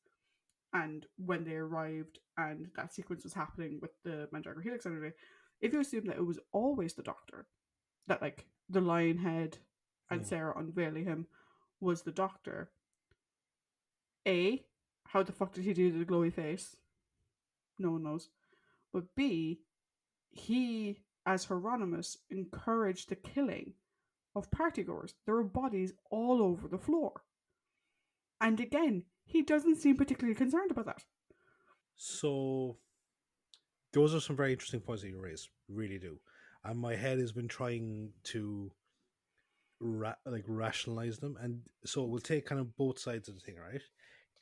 and when they arrived and that sequence was happening with the Mandragora Helix energy. If you assume that it was always the Doctor, that like the lion head and Mm. Sarah unveiling him was the Doctor, A, how the fuck did he do the glowy face? No one knows. But B, he, as Hieronymus, encouraged the killing of partygoers. There were bodies all over the floor. And again, he doesn't seem particularly concerned about that. So those are some very interesting points that you raise. Really do. And my head has been trying to rationalize them, and so we'll take kind of both sides of the thing, right?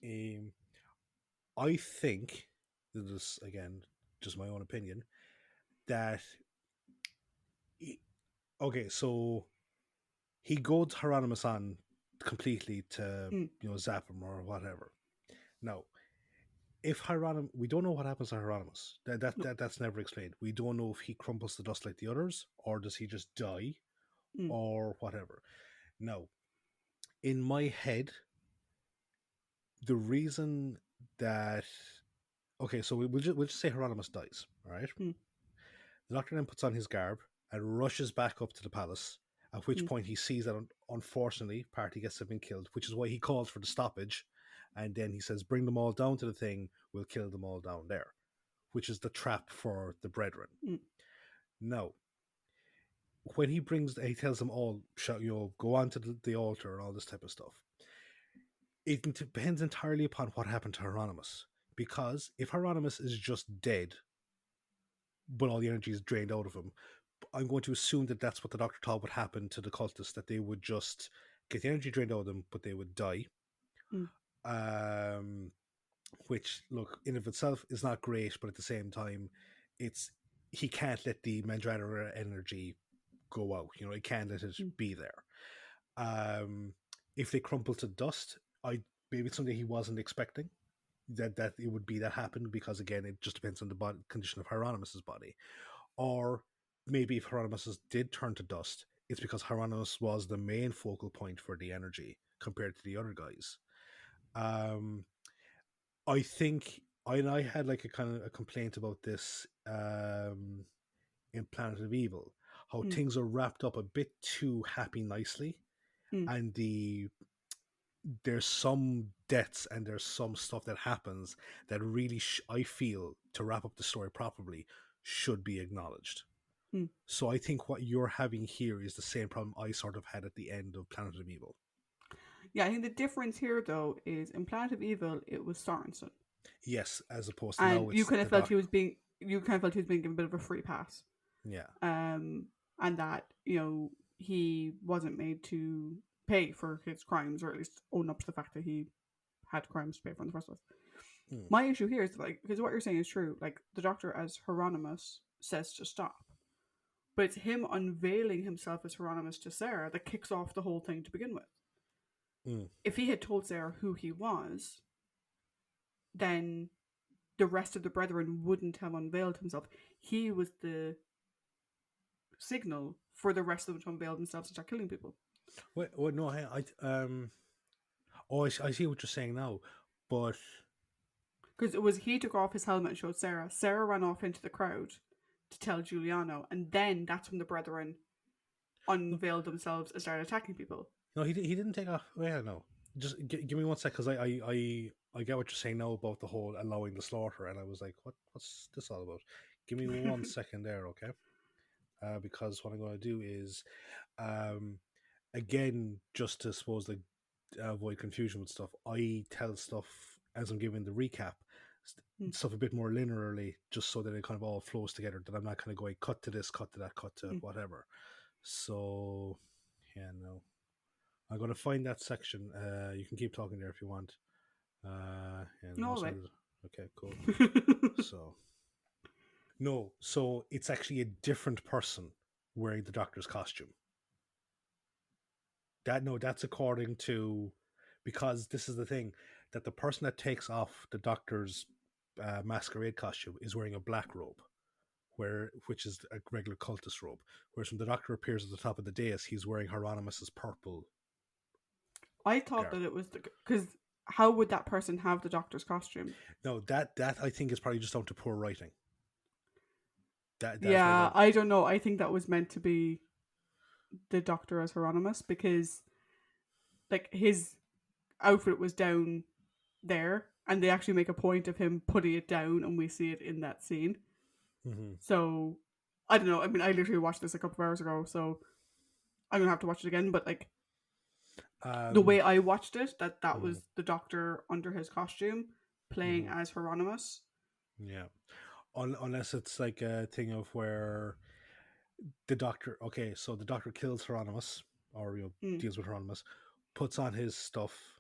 Um, I think this is again just my own opinion that okay, so he goads Hieronymus on completely to Mm, zap him or whatever. Now, if Hieronymus, we don't know what happens to Hieronymus. no. That's never explained. We don't know if he crumbles to dust like the others, or does he just die, Mm, or whatever. Now, in my head, the reason that okay, so we'll just say Hieronymus dies. All right. mm, The Doctor then puts on his garb and rushes back up to the palace. At which mm, point he sees that unfortunately party guests have been killed, which is why he calls for the stoppage. And then he says, "Bring them all down to the thing. We'll kill them all down there," which is the trap for the brethren. mm, Now, when he tells them all, go on to the altar and all this type of stuff. It depends entirely upon what happened to Hieronymus. Because if Hieronymus is just dead, but all the energy is drained out of him, I'm going to assume that that's what the Doctor thought would happen to the cultists, that they would just get the energy drained out of them, but they would die. mm, Um, which, look, in of itself is not great, but at the same time, it's he can't let the Mandragora energy go out. He can't let it mm, be there. If they crumple to dust, I maybe it's something he wasn't expecting that it would be that happened, because again, it just depends on the condition of Hieronymus's body. Or maybe if Hieronymus did turn to dust, it's because Hieronymus was the main focal point for the energy compared to the other guys. Um, I think I had like a kind of a complaint about this in Planet of Evil, how mm, things are wrapped up a bit too happy nicely, mm, and there's some deaths and there's some stuff that happens that really I feel, to wrap up the story properly, should be acknowledged. mm. So I think what you're having here is the same problem I sort of had at the end of Planet of Evil. Yeah, I think the difference here, though, is in Planet of Evil, it was Sorensen. Yes, as opposed to And now it's the Doctor. you kind of felt he was being given a bit of a free pass. Yeah. Um, and that, he wasn't made to pay for his crimes, or at least own up to the fact that he had crimes to pay for in the first place. Mm, My issue here is like, because what you're saying is true. Like the Doctor, as Hieronymus, says to stop, but it's him unveiling himself as Hieronymus to Sarah that kicks off the whole thing to begin with. mm. If he had told Sarah who he was, then the rest of the brethren wouldn't have unveiled himself. He was the signal for the rest of them to unveil themselves and start killing people. Wait, no, oh, I see what you're saying now, but Because it was he took off his helmet and showed Sarah. Sarah ran off into the crowd to tell Giuliano, and then that's when the brethren no, unveiled themselves and started attacking people. no, he didn't take off. Oh, yeah, no, just give me one sec, because I get what you're saying now about the whole allowing the slaughter, and I was like, what's this all about? Give me 1 second there, okay? Because what I'm going to do is, um, again, just to suppose like avoid confusion with stuff, I tell stuff as I'm giving the recap, Mm, stuff a bit more linearly, just so that it kind of all flows together. That I'm not kind of going cut to this, cut to that, cut to mm. whatever. So yeah, no, I'm going to find that section. You can keep talking there if you want. And No most of way. it, okay, cool. So no, so it's actually a different person wearing the Doctor's costume. That no, that's according to, because this is the thing, that the person that takes off the Doctor's masquerade costume is wearing a black robe, which is a regular cultist robe. Whereas when the Doctor appears at the top of the dais, he's wearing Hieronymus's purple I thought garb. that it was because how would that person have the Doctor's costume? No, that I think is probably just down to poor writing. That's why Yeah, they. I don't know. I think that was meant to be the Doctor as Hieronymus because like his outfit was down there, and they actually make a point of him putting it down, and we see it in that scene. Mhm. So I don't know. I mean, I literally watched this a couple of hours ago, so I'm gonna have to watch it again. But like the Um, way I watched it, that mhm, was the Doctor under his costume playing mhm, as Hieronymus. yeah. Unless it's like a thing of where the Doctor. Okay, so the Doctor kills Hieronymus, or Mm, deals with Hieronymus, puts on his stuff,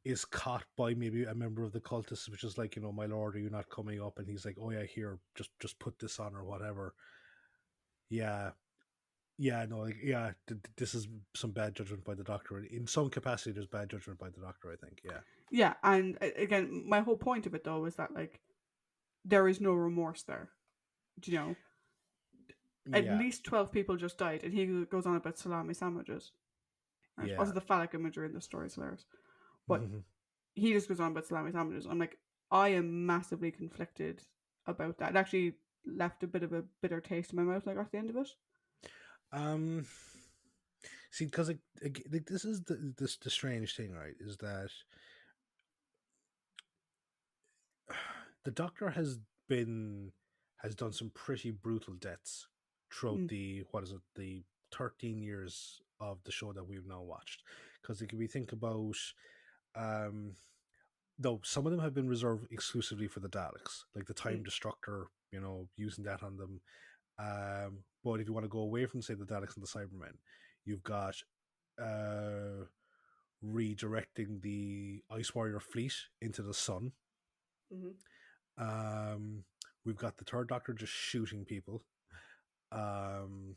is caught by maybe a member of the cultists, which is like, my lord, are you not coming up? And he's like, oh yeah, here, just put this on or whatever. Yeah, yeah, no, like, yeah, this is some bad judgment by the Doctor. In some capacity, there's bad judgment by the Doctor, I think. Yeah, yeah, and again, my whole point of it though is that like there is no remorse there. Do you know? At yeah, least 12 people just died, and he goes on about salami sandwiches. Right? Also, yeah. the phallic imagery in the story is hilarious. But Mhm. he just goes on about salami sandwiches. I'm like, I am massively conflicted about that. It actually left a bit of a bitter taste in my mouth when I got to the end of it. Um, See, because this is the strange thing, right? Is that the Doctor been has done some pretty brutal deaths throughout Mm, the what is it, the 13 years of the show that we've now watched. Because we think about, um though some of them have been reserved exclusively for the Daleks, like the Time mm, Destructor, using that on them. But if you want to go away from, say, the Daleks and the Cybermen, you've got uh redirecting the Ice Warrior fleet into the sun. mm-hmm, Um, we've got the Third Doctor just shooting people. Um,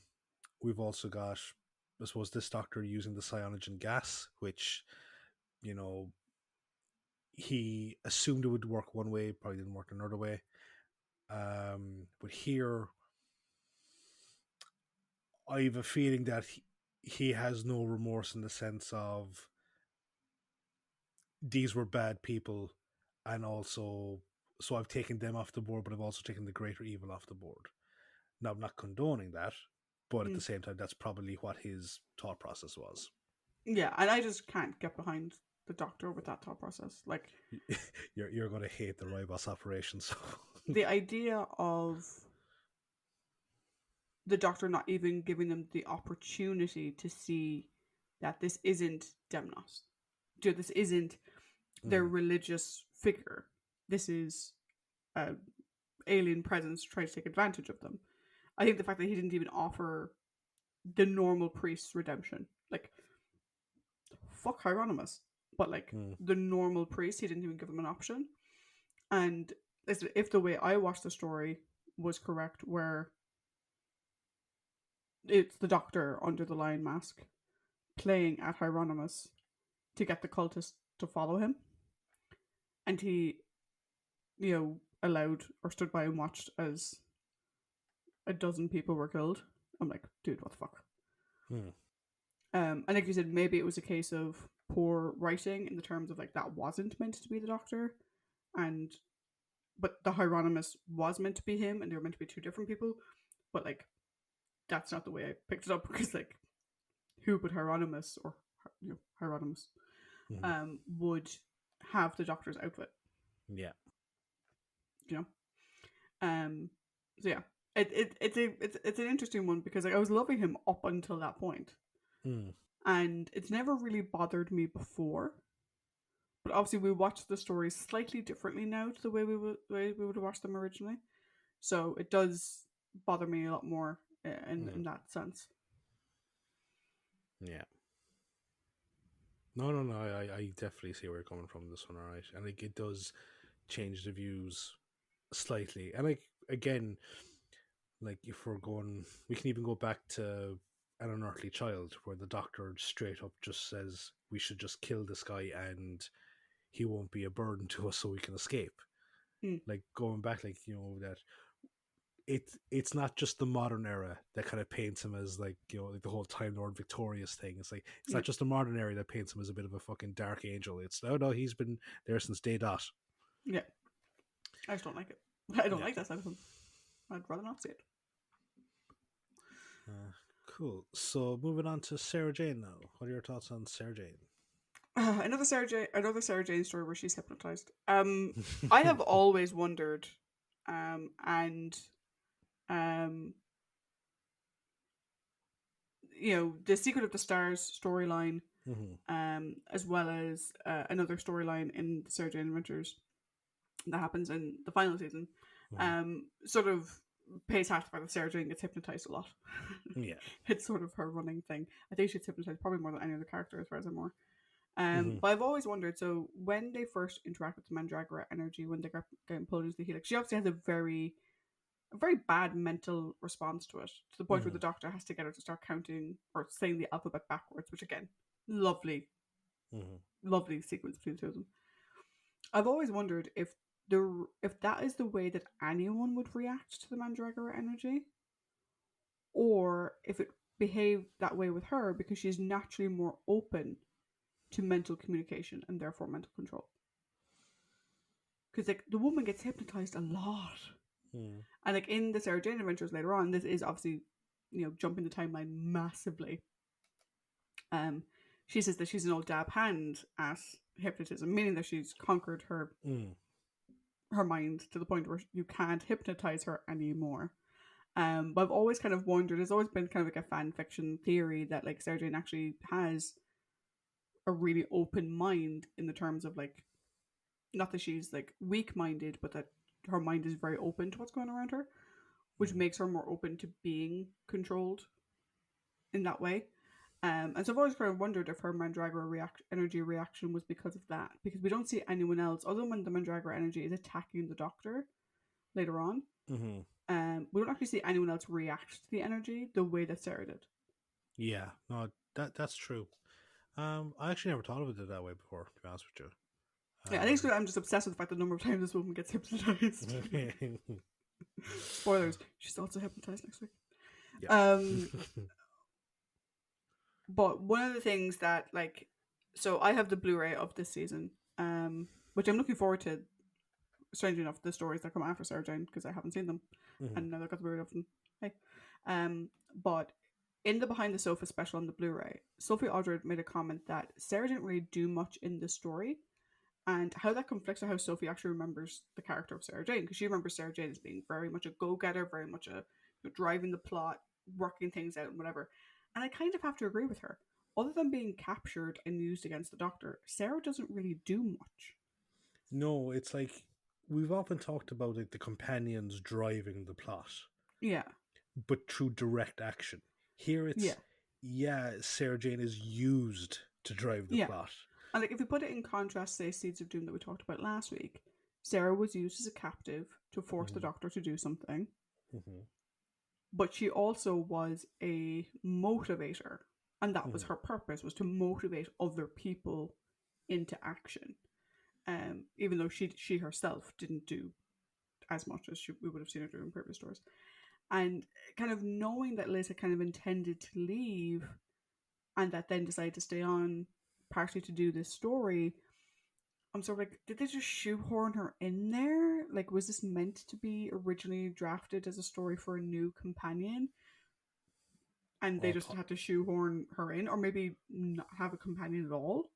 we've also got, I suppose, this Doctor using the cyanogen gas, which, you know, he assumed it would work one way, probably didn't work another way. But here, I have a feeling that he has no remorse in the sense of these were bad people, and also, so I've taken them off the board, but I've also taken the greater evil off the board. Now, I'm not condoning that, but at the mm. same time, that's probably what his thought process was. Yeah, and I just can't get behind the Doctor with that thought process. Like, You're going to hate the Ribos operation, so. the idea of the Doctor not even giving them the opportunity to see that this isn't Demnos. Dude, this isn't their Mm, religious figure. This is a alien presence trying to take advantage of them. I think the fact that he didn't even offer the normal priest's redemption, like fuck Hieronymus, but like mm, the normal priest, he didn't even give him an option. And if the way I watched the story was correct, where it's the Doctor under the lion mask playing at Hieronymus to get the cultists to follow him, and he, allowed or stood by and watched as a dozen people were killed. I'm like, dude, what the fuck? mm, And like you said, maybe it was a case of poor writing in the terms of like that wasn't meant to be the Doctor, and but the Hieronymus was meant to be him, and they were meant to be two different people. But like that's not the way I picked it up because like who but Hieronymus or Hieronymus mm, would have the Doctor's outfit, yeah. you know? Um, so yeah, it's an interesting one because like I was loving him up until that point, Mm, and it's never really bothered me before. But obviously, we watch the stories slightly differently now to the way we would have watched them originally. So it does bother me a lot more in mm, that sense. yeah. No, no, no. I definitely see where you're coming from this one, all right. And like, it does change the views slightly. And like, again, like, if we're going, we can even go back to An Unearthly Child, where the Doctor straight up just says we should just kill this guy and he won't be a burden to us, so we can escape. Mm, Like, going back, like, that it's not just the modern era that kind of paints him as like, you know, like the whole Time Lord victorious thing. It's like it's Yeah, not just the modern era that paints him as a bit of a fucking dark angel. It's no, he's been there since day dot. yeah. I just don't like it. I don't Yeah. like that side of him. I'd rather not see it. Uh, cool. So moving on to Sarah Jane now. What are your thoughts on Sarah Jane? Another Sarah Jane story where she's hypnotized. I have always wondered, and um, the Secret of the Stars storyline, Mhm, as well as another storyline in the Sarah Jane Adventures that happens in the final season, mhm. sort of pays half the fact that Sarah Jane gets hypnotized a lot. Yeah. It's sort of her running thing. I think she's hypnotized probably more than any other character, as far as I'm aware. Mhm, But I've always wondered. So when they first interact with the Mandragora energy, when they get getting pulled into the helix, she obviously has a very bad mental response to it, to the point where the mhm, doctor has to get her to start counting or saying the alphabet backwards. Which again, lovely, mhm. lovely sequence between the two of them. I've always wondered if that is the way that anyone would react to the Mandragora energy, or if it behaved that way with her because she's naturally more open to mental communication and therefore mental control. Because like the woman gets hypnotized a lot, Mhm. and like in the Sarah Jane Adventures later on, this is obviously jumping the timeline massively. Um, she says that she's an old dab hand at hypnotism, meaning that she's conquered Mhm. her mind to the point where you can't hypnotize her anymore. But I've always kind of wondered. There's always been kind of like a fan fiction theory that like Sarah Jane actually has a really open mind in the terms of like not that she's like weak minded, but that her mind is very open to what's going on around her, which Mhm. makes her more open to being controlled in that way. And so I've always kind of wondered if her Mandragora energy reaction was because of that, because we don't see anyone else other than when the Mandragora energy is attacking the Doctor later on. Mhm. We don't actually see anyone else react to the energy the way that Sarah did. Yeah. No, that's true. I actually never thought of it that way before, to be honest with Yeah, I think it's because I'm just obsessed with the fact the number of times this woman gets hypnotized. you. Spoilers: she's also hypnotized next week. Yeah. Um, but one of the things that like, so I have the Blu-ray of this season, which I'm looking forward to. Strangely enough, the stories that come after Sarah Jane because I haven't seen them, Mhm. and now I've got the Blu-ray of them. Hey, but in the Behind the Sofa special on the Blu-ray, Sophie Aldred made a comment that Sarah didn't really do much in the story, and how that conflicts with how Sophie actually remembers the character of Sarah Jane, because she remembers Sarah Jane as being very much a go-getter, very much a driving the plot, working things out, and whatever. And I kind of have to agree with her. Other than being captured and used against the Doctor, Sarah doesn't really do much. No, it's like we've often talked about like the companions driving the plot, Yeah, but through direct action. Here yeah, it's yeah, Sarah Jane is used to drive the yeah. plot. And like if we put it in contrast, say Seeds of Doom that we talked about last week, Sarah was used as a captive to force the Mhm. Doctor to do something, Mhm. but she also was a motivator, and that was Mhm. her purpose, was to motivate other people into action. Even though she herself didn't do as much as we would have seen her do in previous stories. And kind of knowing that Liz had kind of intended to leave and that then decided to stay on partially to do this story, I'm sort of like, did they just shoehorn her in there? Like, was this meant to be originally drafted as a story for a new companion? And they All just po- had to shoehorn her in, or maybe not have a companion at all.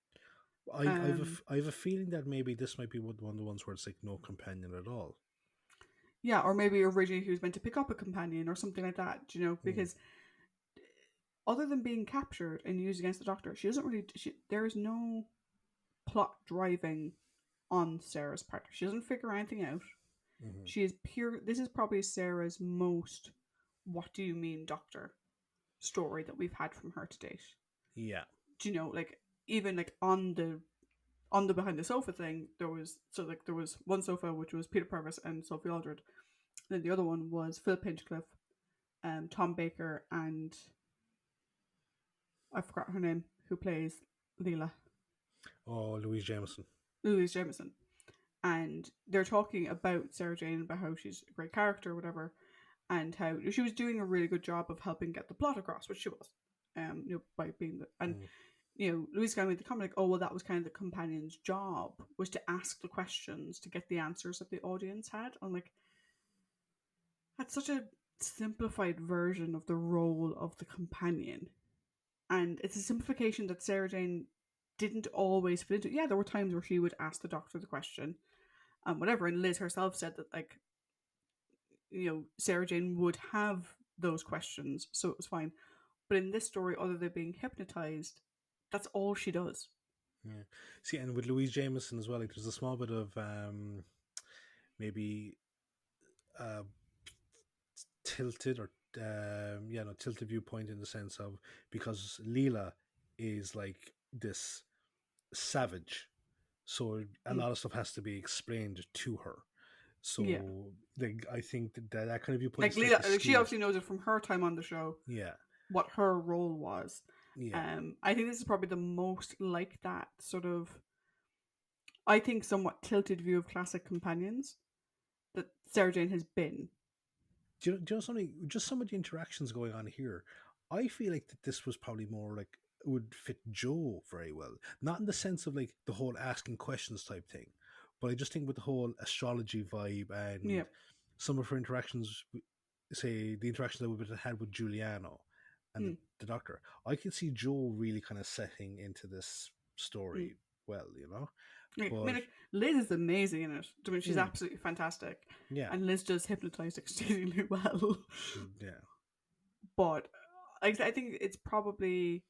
Um, I have a feeling that maybe this might be one of the ones where it's like no companion at all. yeah, or maybe originally he was meant to pick up a companion or something like that. Mm. Because other than being captured and used against the Doctor, she doesn't really. There is no plot driving on Sarah's part. She doesn't figure anything out. Mhm. She is pure. This is probably Sarah's most "What do you mean, Doctor?" story that we've had from her to date. Yeah. Do you know, like even like on the behind the sofa thing, there was one sofa which was Peter Purvis and Sophie Aldred, and then the other one was Phil Pinchcliffe, Tom Baker, and I forgot her name, who plays Leela, Oh, Louise Jameson. Louise Jameson, and they're talking about Sarah Jane, about how she's a great character, or whatever. and how she was doing a really good job of helping get the plot across, which she was, by being the and Mm. Louise kind of made the comment like, oh well, that was kind of the companion's job, was to ask the questions to get the answers that the audience had. I'm like, that's such a simplified version of the role of the companion, and it's a simplification that Sarah Jane didn't always fit into. Yeah, there were times where she would ask the doctor the question, whatever, and Liz herself said that like Sarah Jane would have those questions, so it was fine. But in this story, other than being hypnotized, that's all she does. Yeah. See, and with Louise Jameson as well, like there's a small bit of maybe uh, tilted or no, tilted viewpoint in the sense of because Leela is like this savage, so a Mm. lot of stuff has to be explained to her. Yeah, So like I think that kind of viewpoint like is slightly Leah, like she skewed. obviously knows it from her time on the show Yeah, what her role was. yeah. I think this is probably the most like that sort of, I think, somewhat tilted view of classic companions that Sarah Jane has been. Do you know something? Just some of the interactions going on here, I feel like that this was probably more like would fit Joe very well. Not in the sense of like the whole asking questions type thing, but I just think with the whole astrology vibe Yeah. and some of her interactions, say the interactions that we would have had with Giuliano and Mm. the doctor, I could see Joe really kind of setting into this Mm. story well, I But mean, like, Liz is amazing in it. I mean, she's mm, absolutely fantastic, yeah, and Liz does hypnotize exceedingly well. yeah, But I think it's probably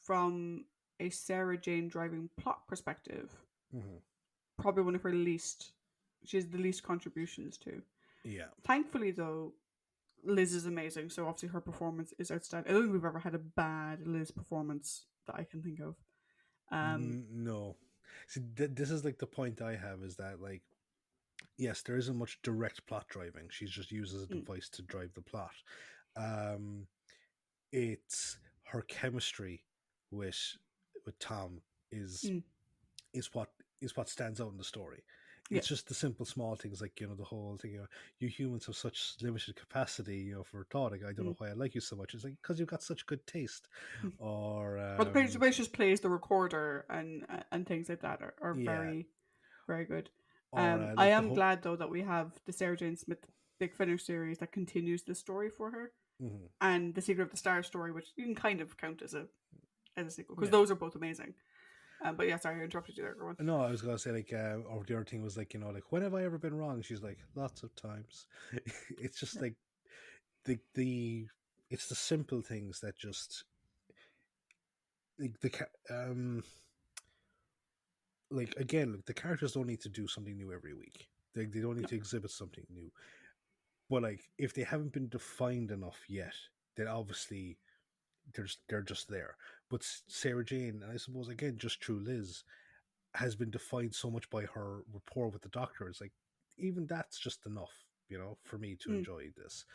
from a Sarah Jane driving plot perspective, hmm probably one of her least. She has the least contributions to. yeah. Thankfully, though, Liz is amazing, so obviously her performance is outstanding. I don't think we've ever had a bad Liz performance that I can think of. Um, No. See, this is like the point I have is that like yes, there isn't much direct plot driving. She's just used as a mm, device to drive the plot. Um, it's her chemistry with Tom is mm, is what is what stands out in the story. yeah. It's just the simple small things like the whole thing. You humans have such limited capacity, for thought. Like, I don't Mm, know why I like you so much. It's like because you've got such good taste, mm. or Or the way she just plays the recorder and things like that are yeah, very, very good. or I like the am whole. glad though that we have the Sarah Jane Smith Big Finish series that continues the story for her, Mhm. and the Secret of the Star story, which you can kind of count as a sequel because Yeah. those are both amazing. But yeah, sorry, I interrupted you there, everyone. No, I was gonna say like, or the other thing was like, like when have I ever been wrong? She's like, lots of times. It's just Yeah. like the it's the simple things that just like like again, like the characters don't need to do something new every week. They don't need No. to exhibit something new. But like if they haven't been defined enough yet, then obviously they're just there. But Sarah Jane, and I suppose again just through Liz, has been defined so much by her rapport with the doctor. It's like even that's just enough, for me to Mm, enjoy this.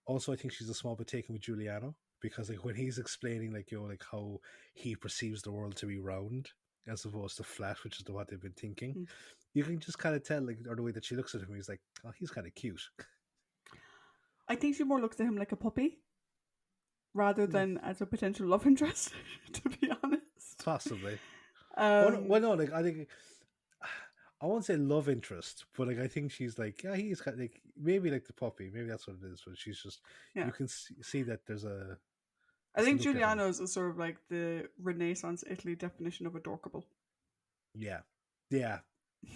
Also, I think she's a small bit taken with Giuliano because like when he's explaining like like how he perceives the world to be round as opposed to flat, which is what they've been thinking. mm. You can just kind of tell, like, or the way that she looks at him, he's like, oh, he's kind of cute. I think she more looks at him like a puppy rather Yeah, than as a potential love interest, to be honest. possibly. Oh no, Um, well, no, like I think I won't say love interest, but like I think she's like, yeah, he's kind of like maybe like the puppy, maybe that's what it is. But she's just yeah. you can see that there's a I just think look at him. Giuliano's is sort of like the Renaissance Italy definition of adorkable. Yeah, yeah,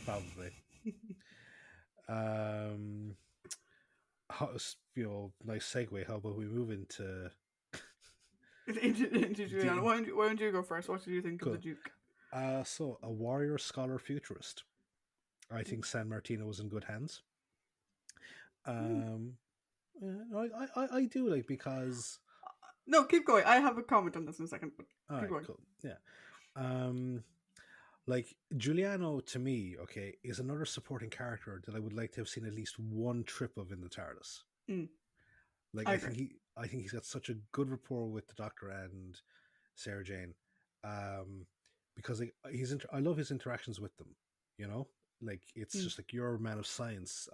probably. Um, nice segue. How about we move into into Giuliano. the Why don't you go first? What did you think of the cool. Duke? So a warrior, scholar, futurist. I think San Martino was in good hands. Mm. Um, I do like because No, keep going. I have a comment on this in a second, but all keep right, going. cool, yeah. Um, like Giuliano to me, okay, is another supporting character that I would like to have seen at least one trip of in the TARDIS. Mm, Like I agree. I think he's got such a good rapport with the Doctor and Sarah Jane, um, because like I love his interactions with them. You know, like it's Mm, just like you're a man of science.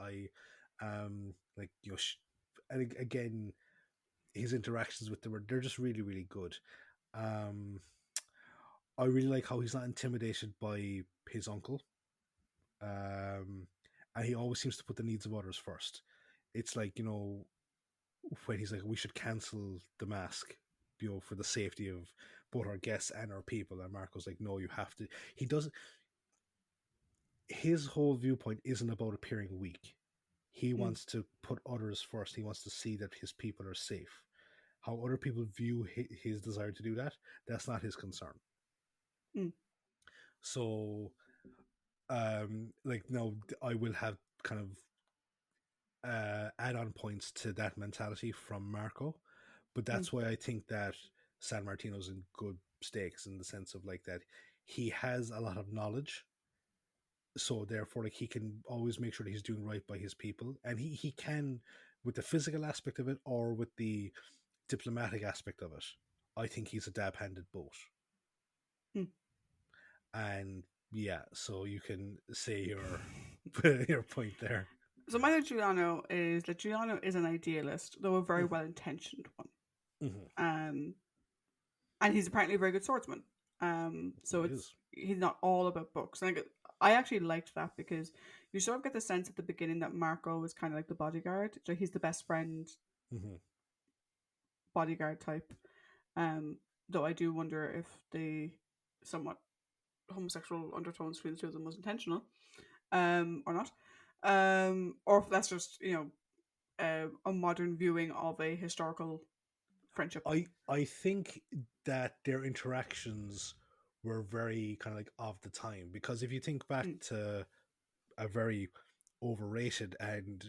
Like and again, his interactions with them they're just really really good. Um, I really like how he's not intimidated by his uncle, um, and he always seems to put the needs of others first. It's like when he's like, we should cancel the mask, for the safety of both our guests and our people. And Marco's like, no, you have to. He doesn't. His whole viewpoint isn't about appearing weak. He Mm, wants to put others first. He wants to see that his people are safe. How other people view his desire to do that, that's not his concern. mm, So, like, no, I will have kind of add-on points to that mentality from Marco, but mm, that's why I think that San Martino's in good stakes in the sense of like that he has a lot of knowledge, so therefore like he can always make sure that he's doing right by his people, and he can with the physical aspect of it or with the diplomatic aspect of it. I think he's a dab-handed both, mm. and yeah, so you can say your your point there. So my Giuliano is that Giuliano is an idealist, though a very Mm-hmm. well intentioned one. Mm-hmm. Um, and he's apparently a very good swordsman. So He it's is. he's not all about books. And I actually liked that because you sort of get the sense at the beginning that Marco was kind of like the bodyguard. So he's the best friend Mm-hmm. bodyguard type. Um, though I do wonder if the somewhat homosexual undertones between the two of them was intentional, or not, or if that's just a modern viewing of a historical friendship. I think that their interactions were very kind of like of the time, because if you think back Mm, to a very overrated and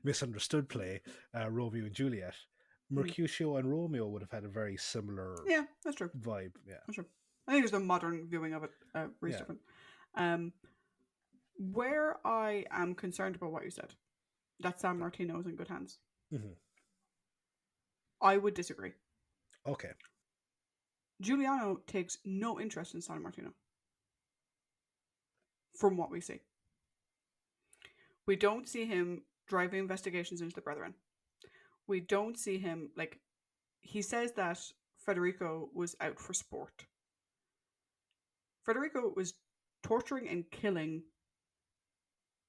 misunderstood play, Romeo and Juliet, mm. Mercutio and Romeo would have had a very similar Yeah, that's true. vibe. Yeah, That's true. I think just a modern viewing of it is yeah, different. Um, where I am concerned about what you said, that San Martino is in good hands. hmm I would disagree. okay. Giuliano takes no interest in San Martino, from what we see. We don't see him driving investigations into the Brethren. We don't see him, like, he says that Federico was out for sport. Federico was torturing and killing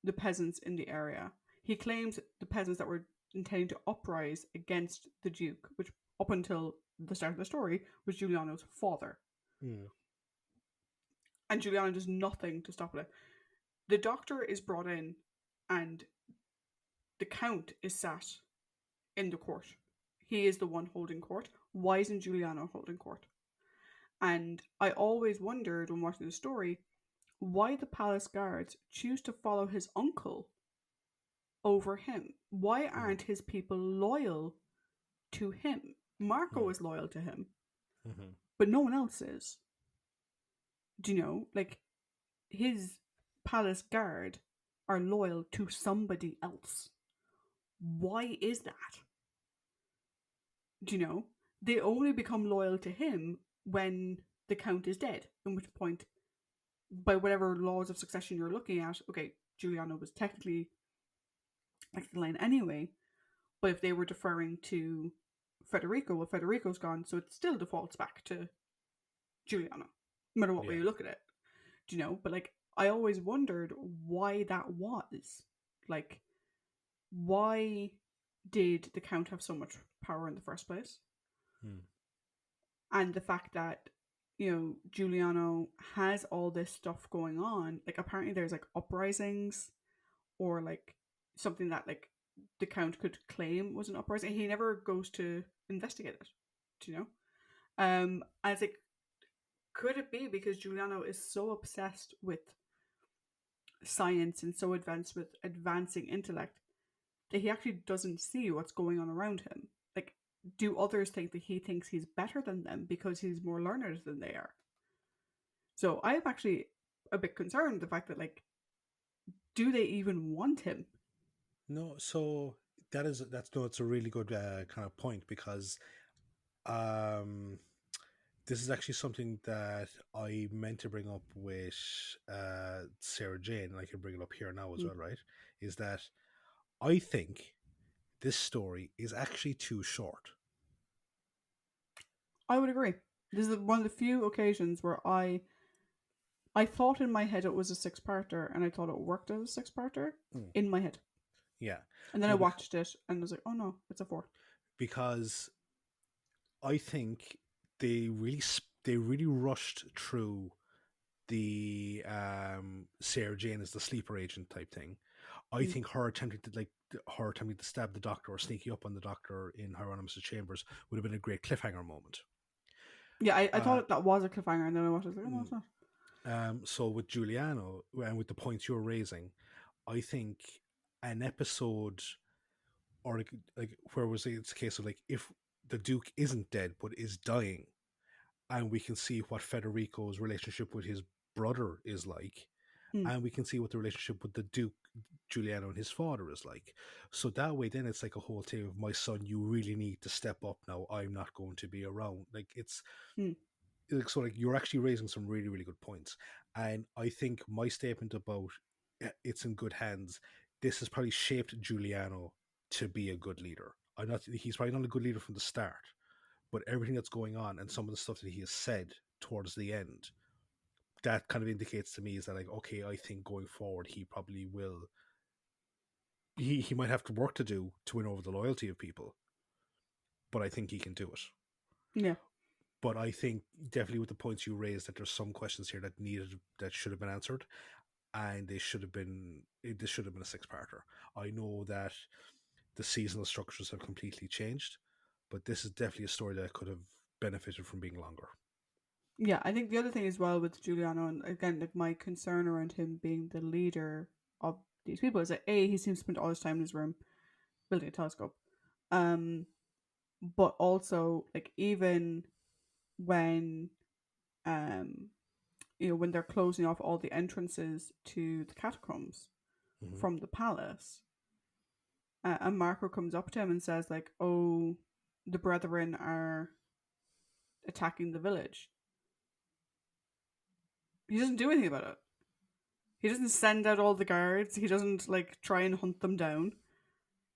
the peasants in the area. He claims the peasants that were intending to uprise against the Duke, which up until the start of the story was Giuliano's father. Mm, And Giuliano does nothing to stop it. The doctor is brought in and the count is sat in the court. He is the one holding court. Why isn't Giuliano holding court? And I always wondered when watching the story why the palace guards choose to follow his uncle over him. Why mm, aren't his people loyal to him? Marco mm, is loyal to him, mm-hmm, but no one else is. Do you know? Like, his palace guard are loyal to somebody else. Why is that? Do you know? They only become loyal to him when the count is dead, in which point, by whatever laws of succession you're looking at, okay, Giuliano was technically next in line anyway, but if they were deferring to Federico, well, Federico's gone, so it still defaults back to Giuliano, no matter what way yeah. you look at it. Do you know? But like, I always wondered why that was. Like, why did the Count have so much power in the first place? Mm, And the fact that, Giuliano has all this stuff going on. Like, apparently there's like uprisings or like something that like the Count could claim was an uprising. He never goes to investigate it. Do you know? And it's like, could it be because Giuliano is so obsessed with science and so advanced with advancing intellect that he actually doesn't see what's going on around him? Like, do others think that he thinks he's better than them because he's more learned than they are? So I'm actually a bit concerned the fact that, like, do they even want him? no, so that's no, it's a really good kind of point, because um this is actually something that I meant to bring up with Sarah Jane, and I can bring it up here now as Mm, well, right? Is that I think. this story is actually too short. I would agree. This is one of the few occasions where I thought in my head it was a six-parter, and I thought it worked as a six-parter Mm. in my head. Yeah, And then I no, watched it and was like, oh no, it's a four. because I think they really rushed through the Sarah Jane as the sleeper agent type thing. I Mm. think her attempting to stab the doctor or sneaking up on the doctor in Hieronymus' chambers would have been a great cliffhanger moment. Yeah, I Uh, thought that was a cliffhanger, and then I watched it, I was like, oh no, mm, it's not. so with Giuliano and with the points you're raising, I think an episode or like where was it's a case of like if the Duke isn't dead but is dying, and we can see what Federico's relationship with his brother is like, Mm. and we can see what the relationship with the Duke Giuliano and his father is like. So that way, then it's like a whole thing of my son. You really need to step up now. I'm not going to be around. Like it's Mm. so like you're actually raising some really really good points, and I think my statement about it's in good hands. This has probably shaped Giuliano to be a good leader. I'm not. He's probably not a good leader from the start, but everything that's going on and some of the stuff that he has said towards the end, that kind of indicates to me is that like okay, I think going forward he probably will. He might have to work to do to win over the loyalty of people, but I think he can do it. Yeah. But I think definitely with the points you raised that there's some questions here that should have been answered, and they should have been this should have been a six-parter. I know that the seasonal structures have completely changed, but this is definitely a story that could have benefited from being longer. Yeah, I think the other thing as well with Giuliano, and again, like my concern around him being the leader of these people is that A, he seems to spend all his time in his room building a telescope. Um, but also like even when um when they're closing off all the entrances to the catacombs Mm-hmm. from the palace, and Marco comes up to him and says like, "Oh, the brethren are attacking the village." He doesn't do anything about it. He doesn't send out all the guards. He doesn't like try and hunt them down.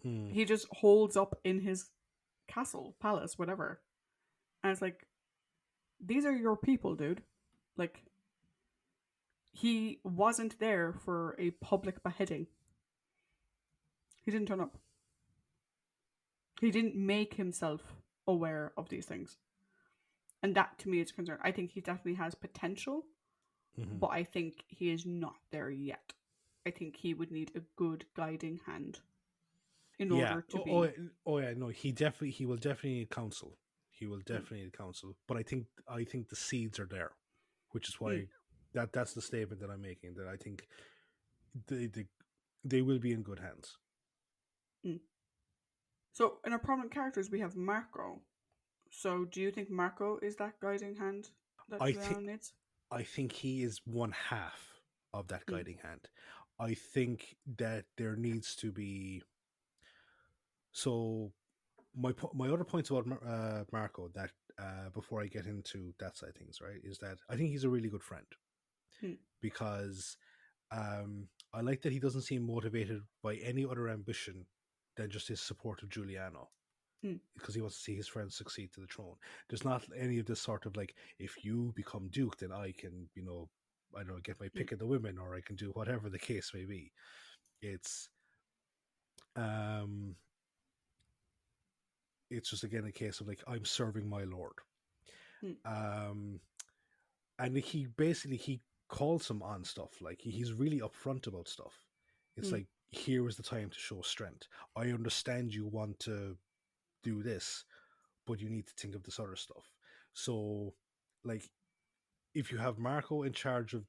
Mm. He just holds up in his castle, palace, whatever. And it's like, these are your people, dude. Like, he wasn't there for a public beheading. He didn't turn up. He didn't make himself aware of these things. And that to me is a concern. I think he definitely has potential, Mm-hmm. but I think he is not there yet. I think he would need a good guiding hand in Yeah. order to be. Oh yeah. No, he will definitely need counsel. He will Mm, definitely need counsel. But I think the seeds are there, which is mm, why that's the statement that I'm making. That I think they they, they will be in good hands. mm. So, in our prominent characters, we have Marco. So, do you think Marco is that guiding hand that I Juliano think needs? I think he is one half of that Mm, guiding hand. I think that there needs to be so my other points about Marco that before I get into that side of things, right, is that I think he's a really good friend mm, because I like that he doesn't seem motivated by any other ambition than just his support of Giuliano mm, because he wants to see his friends succeed to the throne. There's not any of this sort of like, if you become Duke, then I can, I don't know, get my mm, pick of the women, or I can do whatever the case may be. It's um, it's just again a case of like I'm serving my lord, mm, um, and he calls him on stuff. Like he's really upfront about stuff. It's mm, like here is the time to show strength. I understand you want to do this, but you need to think of this other stuff. So, like, if you have Marco in charge of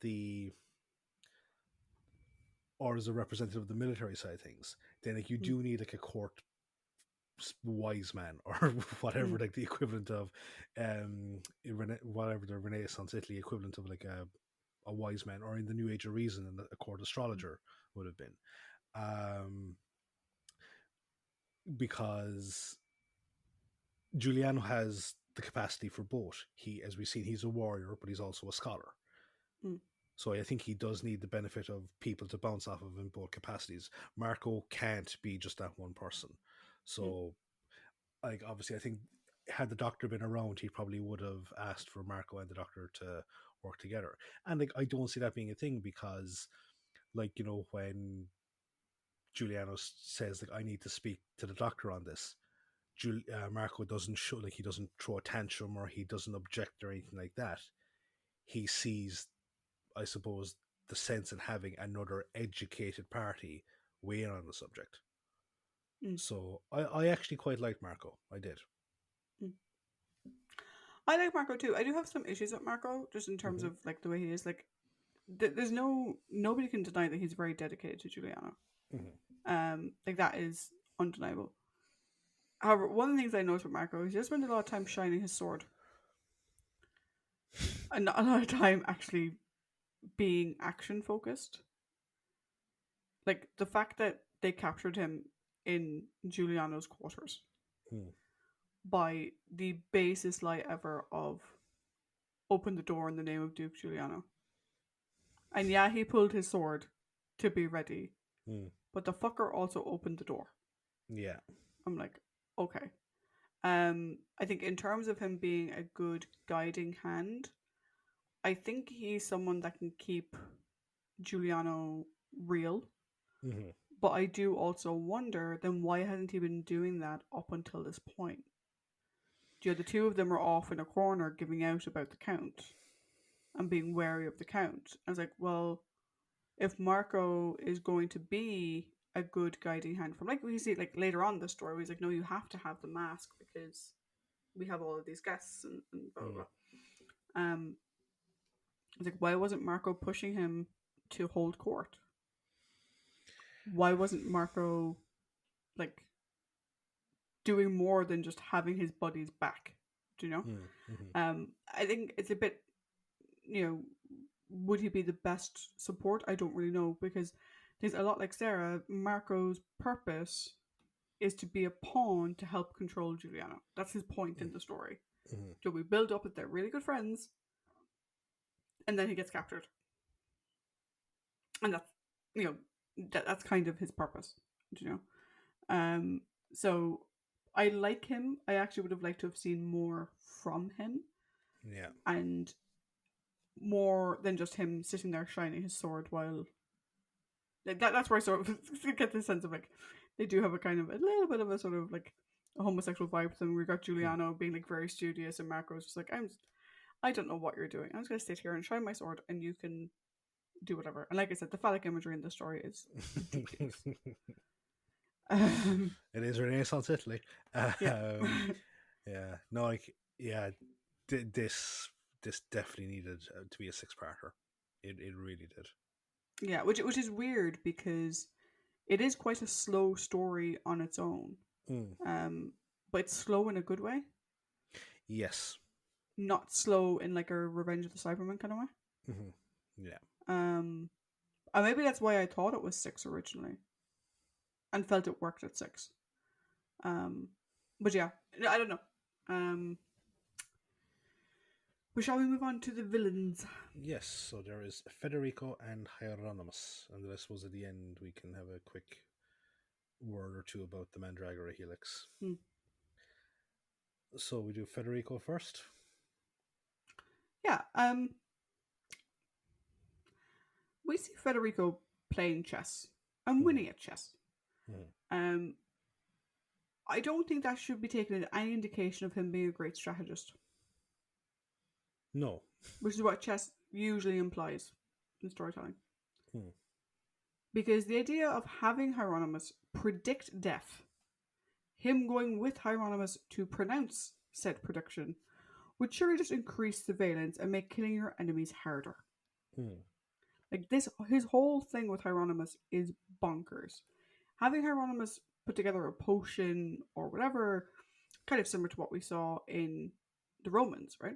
or as a representative of the military side of things, then like you mm, do need like a court wise man or whatever, mm, like the equivalent of whatever the Renaissance Italy equivalent of like a wise man, or in the New Age of Reason and a court astrologer would have been, um, because Giuliano has the capacity for both. As we've seen, he's a warrior, but he's also a scholar. mm. So I think he does need the benefit of people to bounce off of in both capacities. Marco can't be just that one person. Mm. So, like, obviously, I think had the Doctor been around, he probably would have asked for Marco and the Doctor to work together. And like, I don't see that being a thing because, like, when Giuliano says like, I need to speak to the Doctor on this. Marco doesn't show, like, he doesn't throw a tantrum or he doesn't object or anything like that. He sees, I suppose, the sense in having another educated party weigh in on the subject. Mm. So I actually quite liked Marco. I did. Mm. I like Marco too. I do have some issues with Marco, just in terms Mm-hmm. of like the way he is. Like, there's nobody can deny that he's very dedicated to Giuliano. Mm-hmm. Like that is undeniable. However, one of the things I noticed with Marco is he just spent a lot of time shining his sword, and not a lot of time actually being action focused. Like the fact that they captured him in Giuliano's quarters Mm. by the basest lie ever of open the door in the name of Duke Giuliano. And yeah, he pulled his sword to be ready, Mm. but the fucker also opened the door. Yeah. I'm like, okay. I think in terms of him being a good guiding hand, I think he's someone that can keep Giuliano real. Mm-hmm. But I do also wonder then why hasn't he been doing that up until this point? The two of them are off in a corner giving out about the Count and being wary of the Count. I was like, well, if Marco is going to be a good guiding hand from, like we see like later on in the story, he's like, no, you have to have the mask because we have all of these guests and blah blah Mm. blah. It's like, why wasn't Marco pushing him to hold court? Why wasn't Marco like doing more than just having his buddies back? Do you know? Mm. Mm-hmm. I think it's a bit, you know, would he be the best support? I don't really know because there's a lot like Sarah. Marco's purpose is to be a pawn to help control Giuliano. That's his point in the story. Mm-hmm. So we build up that they're really good friends, and then he gets captured, and that's you know that's kind of his purpose. You know, um. So I like him. I actually would have liked to have seen more from him, Yeah. and more than just him sitting there shining his sword while that's where I sort of get the sense of like they do have a kind of a little bit of a sort of like a homosexual vibe to them. We got Mm. Giuliano being like very studious, and Marco's just like I don't know what you're doing. I'm just gonna sit here and shine my sword, and you can do whatever. And like I said, the phallic imagery in the story is ridiculous. It is Renaissance Italy. Yeah, Yeah. No, like, yeah. This definitely needed to be a six-parter. It really did. yeah, which is weird because it is quite a slow story on its own. Mm. Um, but it's slow in a good way, Yes. not slow in like a Revenge of the Cybermen kind of way. Mm-hmm. Yeah. Um, and maybe that's why I thought it was six originally, and felt it worked at six. Um, but yeah, I don't know. Um, but shall we move on to the villains? Yes. So there is Federico and Hieronymus, and I suppose at the end we can have a quick word or two about the Mandragora Helix. Hmm. So we do Federico first. Yeah. We see Federico playing chess and winning at chess. Mm. Um, I don't think that should be taken as any indication of him being a great strategist, No. which is what chess usually implies in storytelling. Mm. Because the idea of having Hieronymus predict death, him going with Hieronymus to pronounce said prediction, would surely just increase surveillance and make killing your enemies harder. Mm. Like this, his whole thing with Hieronymus is bonkers. Having Hieronymus put together a potion or whatever, kind of similar to what we saw in the Romans, right?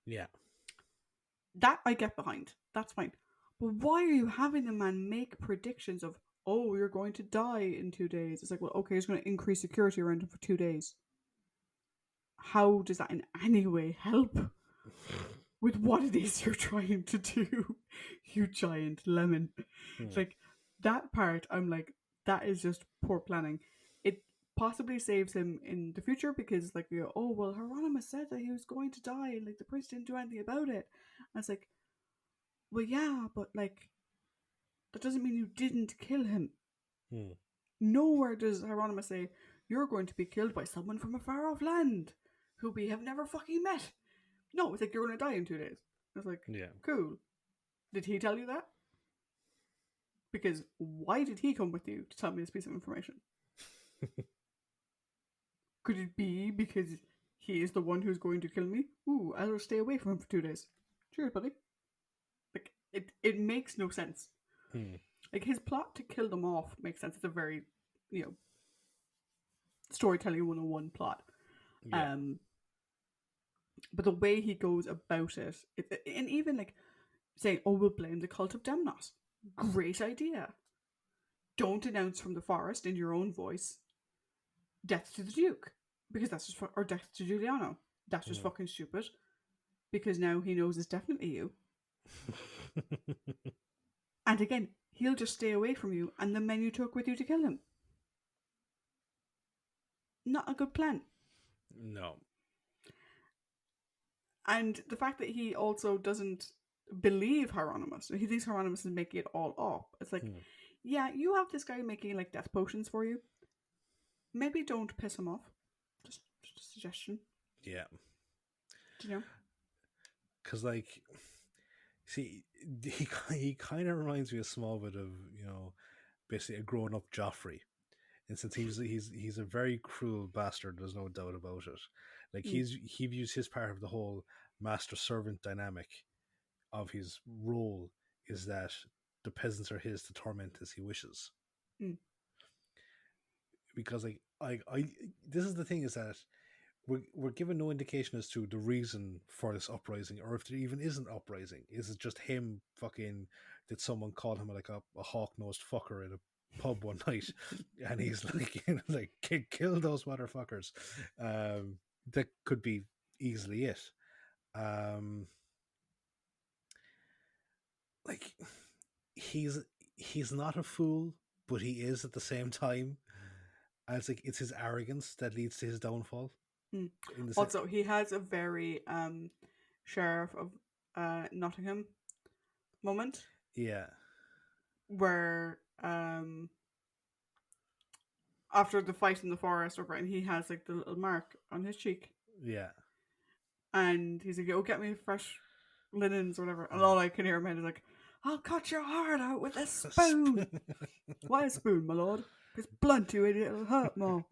Yeah. That I get behind. That's fine. But why are you having the man make predictions of, oh, you're going to die in 2 days? It's like, well, okay, he's going to increase security around him for 2 days. How does that in any way help with what it is you're trying to do, you giant lemon? Mm. Like, that part, I'm like, that is just poor planning. It possibly saves him in the future because, like, you know, oh well, Hieronymus said that he was going to die, and like the priest didn't do anything about it. And it's like, well, yeah, but like that doesn't mean you didn't kill him. Hmm. Nowhere does Hieronymus say you're going to be killed by someone from a far off land who we have never fucking met. No, it's like you're going to die in 2 days. It's like, Yeah. cool. Did he tell you that? Because why did he come with you to tell me this piece of information? Could it be because he is the one who's going to kill me? Ooh, I'll stay away from him for 2 days. Cheers, buddy. Like, it makes no sense. Hmm. Like, his plot to kill them off makes sense. It's a very, you know, storytelling 101 plot. Yeah. But the way he goes about it, and even like saying, oh, we'll blame the cult of Demnos. Great idea. Don't announce from the forest in your own voice, death to the Duke. Because that's just, or death to Giuliano. That's just fucking stupid. Because now he knows it's definitely you. And again, he'll just stay away from you, and the men you took with you to kill him. Not a good plan. No. And the fact that he also doesn't believe Hieronymus, he thinks Hieronymus is making it all up. It's like, yeah, you have this guy making like death potions for you. Maybe don't piss him off. Just a suggestion. Yeah. Do you know? Because, like, see, he kind of reminds me a small bit of, you know, basically a grown up Joffrey. And since he's a very cruel bastard, there's no doubt about it. Like, he views his part of the whole master servant dynamic of his role is that the peasants are his to torment as he wishes. Mm. Because I this is the thing, is that we're given no indication as to the reason for this uprising, or if there even is an uprising. Is it just him fucking, did someone call him like a hawk-nosed fucker in a pub one night, and he's like, you know, like, kill those motherfuckers? That could be easily it. Like, he's not a fool, but he is at the same time. And it's like, it's his arrogance that leads to his downfall. Mm. Also, he has a very Sheriff of Nottingham moment. Yeah. Where after the fight in the forest, and he has like the little mark on his cheek. Yeah. And he's like, oh, get me fresh linens or whatever. And all I can hear him is like, I'll cut your heart out with a spoon. Why a spoon, my lord? It's blunt, you idiot. It'll hurt more.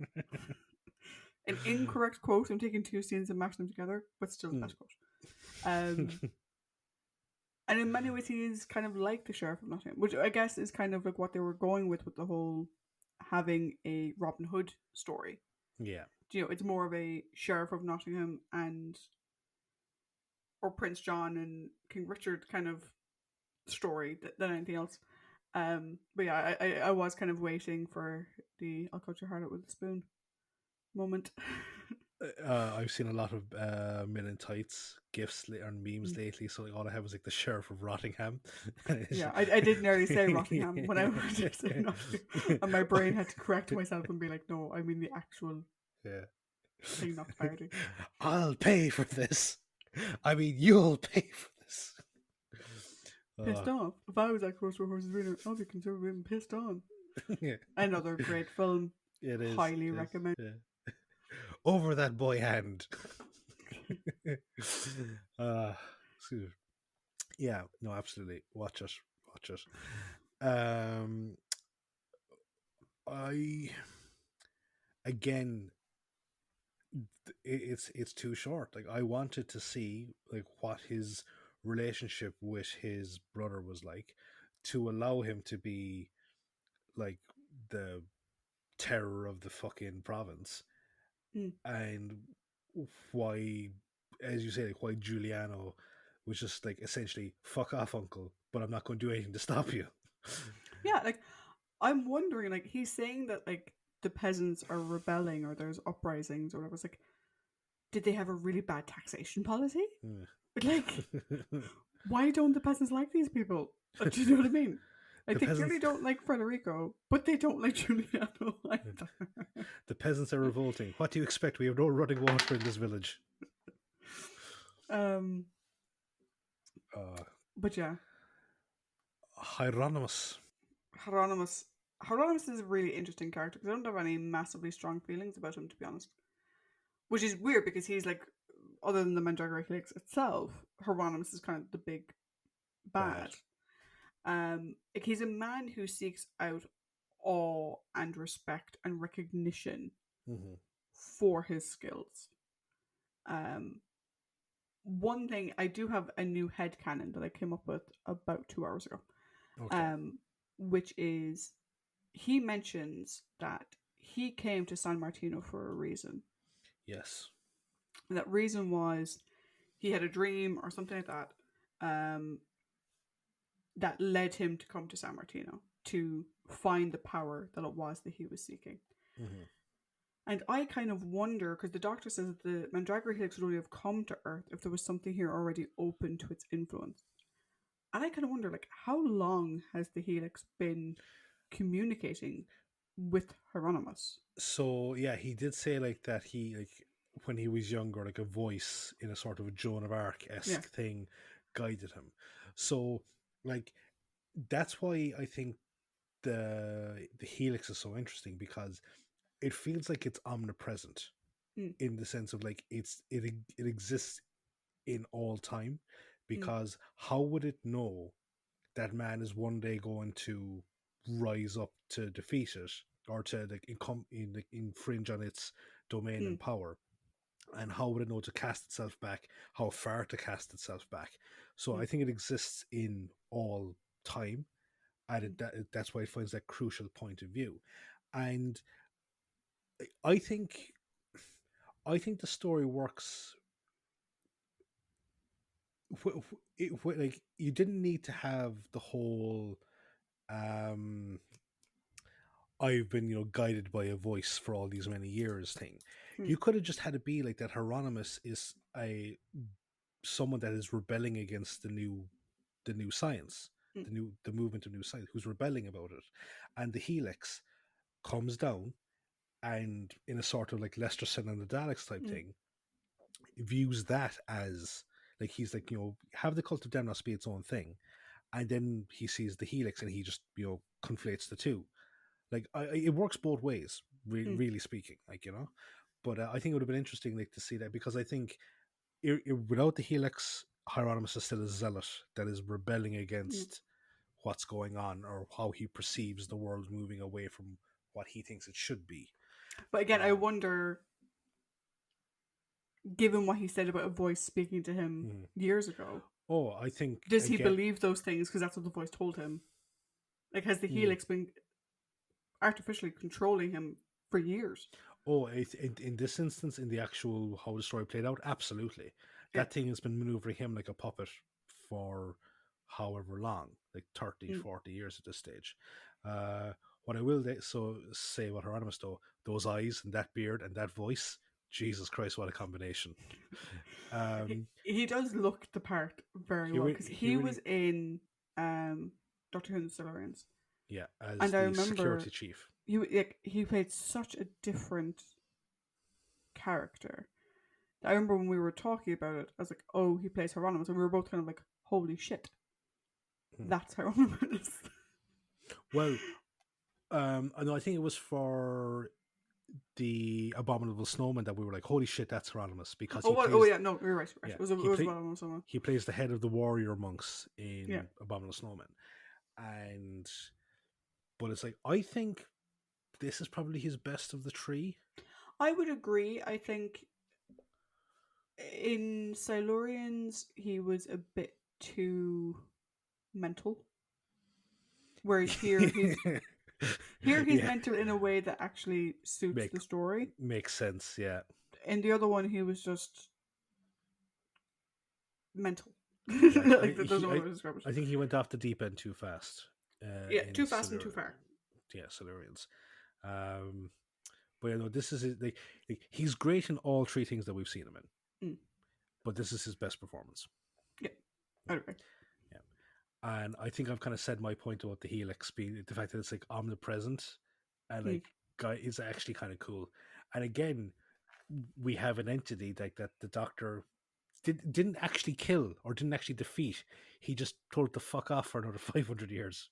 An incorrect quote. I'm taking two scenes and mashing them together, but still the best quote. And in many ways, he is kind of like the Sheriff of Nottingham, which I guess is kind of like what they were going with the whole having a Robin Hood story. Yeah. You know, it's more of a Sheriff of Nottingham or Prince John and King Richard kind of story than anything else. But yeah, I was kind of waiting for the I'll cut your heart out with a spoon moment. I've seen a lot of Men in Tights gifs and memes lately, so like, all I have is like the Sheriff of Rottingham. Yeah, I did nearly say Rottingham when I was just saying Nottingham, and my brain had to correct myself and be like, no, I mean the actual thing, not the parody. I'll pay for this. I mean, you'll pay for this. Pissed off. If I was that close to a horse's winner, I'll be considered being pissed on. Yeah. Another great film. It is. Highly recommend. Yeah. Over that boy hand. Yeah, no, absolutely. Watch it. I again, it's too short. Like, I wanted to see like what his relationship with his brother was like, to allow him to be like the terror of the fucking province. And why, as you say, like, why Giuliano was just like essentially, fuck off, uncle, but I'm not going to do anything to stop you. Yeah, like, I'm wondering, like, he's saying that like the peasants are rebelling or there's uprisings or whatever. It's like, did they have a really bad taxation policy? Like, why don't the peasants like these people? Do you know what I mean? Like The they clearly peasants, don't like Federico, but they don't like Giuliano either. the peasants are revolting. What do you expect? We have no running water in this village. um, Uh, but yeah, Hieronymus. Hieronymus. Hieronymus is a really interesting character because I don't have any massively strong feelings about him, to be honest. Which is weird because he's like, other than the Mandragora Helix itself, Hieronymus is kind of the big Bad. bad. Like he's a man who seeks out awe and respect and recognition Hmm. for his skills. Um, One thing I do have a new headcanon that I came up with about 2 hours ago, Okay. um, which is he mentions that he came to San Martino for a reason. Yes. And that reason was he had a dream or something like that, um, that led him to come to San Martino to find the power that it was that he was seeking. Hmm. And I kind of wonder because the doctor says that the Mandragora Helix would only have come to Earth if there was something here already open to its influence. And I kind of wonder, like, how long has the Helix been communicating with Hieronymus? So yeah, he did say like that he like when he was younger, like a voice in a sort of a Joan of Arc Yeah. esque thing guided him. So like that's why I think the helix is so interesting because it feels like it's omnipresent Mm, in the sense of like it exists in all time, mm, because how would it know that man is one day going to rise up to defeat it or to like infringe on its domain mm, and power, and how would it know to cast itself back, how far to cast itself back? So mm, I think it exists in all time, and mm, that's why it finds that crucial point of view. And I think I think the story works. Like you didn't need to have the whole um I've been, guided by a voice for all these many years thing. mm, You could have just had it be like that Hieronymus is a someone that is rebelling against the new science, mm, the movement of new science, who's rebelling about it. And the Helix comes down and in a sort of like Lesterson and the Daleks type mm, thing, views that as like he's like, have the cult of Demnos be its own thing. And then he sees the Helix and he just, conflates the two. Like it works both ways, mm, really speaking, like, but I think it would have been interesting like to see that, because I think without the Helix, Hieronymus is still a zealot that is rebelling mm. against what's going on or how he perceives the world moving away from what he thinks it should be. But again, I um, wonder, given what he said about a voice speaking to him mhm. years ago, Oh, I think does he again. believe those things because that's what the voice told him? Like, has the mm, Helix been artificially controlling him for years? Oh, in this instance, in the actual how the story played out, absolutely. Yeah. That thing has been maneuvering him like a puppet for however long, like 30, Mm. 40 years at this stage. Uh, what I will say about Hieronymus, though, those eyes and that beard and that voice, Jesus Christ, what a combination. Um, He does look the part very well because he he was really, in Doctor Who and the Silurians, yeah, as and I the security remember chief. he played such a different character. I remember when we were talking about it, I was like, "Oh, he plays Hieronymus," and we were both kind of like, "Holy shit, Hmm. that's Hieronymus." Well, I know, I think it was for the Abominable Snowman that we were like, "Holy shit, that's Hieronymus," because Oh, he what? Oh, plays, yeah, no, you're right. You're right. yeah, It was one of them. he plays the head of the warrior monks Yeah, in Abominable Snowman, and but it's like I think this is probably his best of the three. I would agree. I think in Silurians he was a bit too mental, whereas he's Yeah, mental in a way that actually suits make the story. makes sense. Yeah, In the other one, he was just mental. like Like there's no other way to describe it. I think he went off the deep end too fast Yeah, in too fast and too far. Silurians. Um, but this is like he's great in all three things that we've seen him in, Mm, but this is his best performance. yeah, Yeah, I agree. yeah. And I think I've kind of said my point about the Helix being the fact that it's like omnipresent and Mm. like guy is actually kind of cool. And again, we have an entity like that the Doctor didn't actually kill or didn't actually defeat. He just told it to fuck off for another 500 years.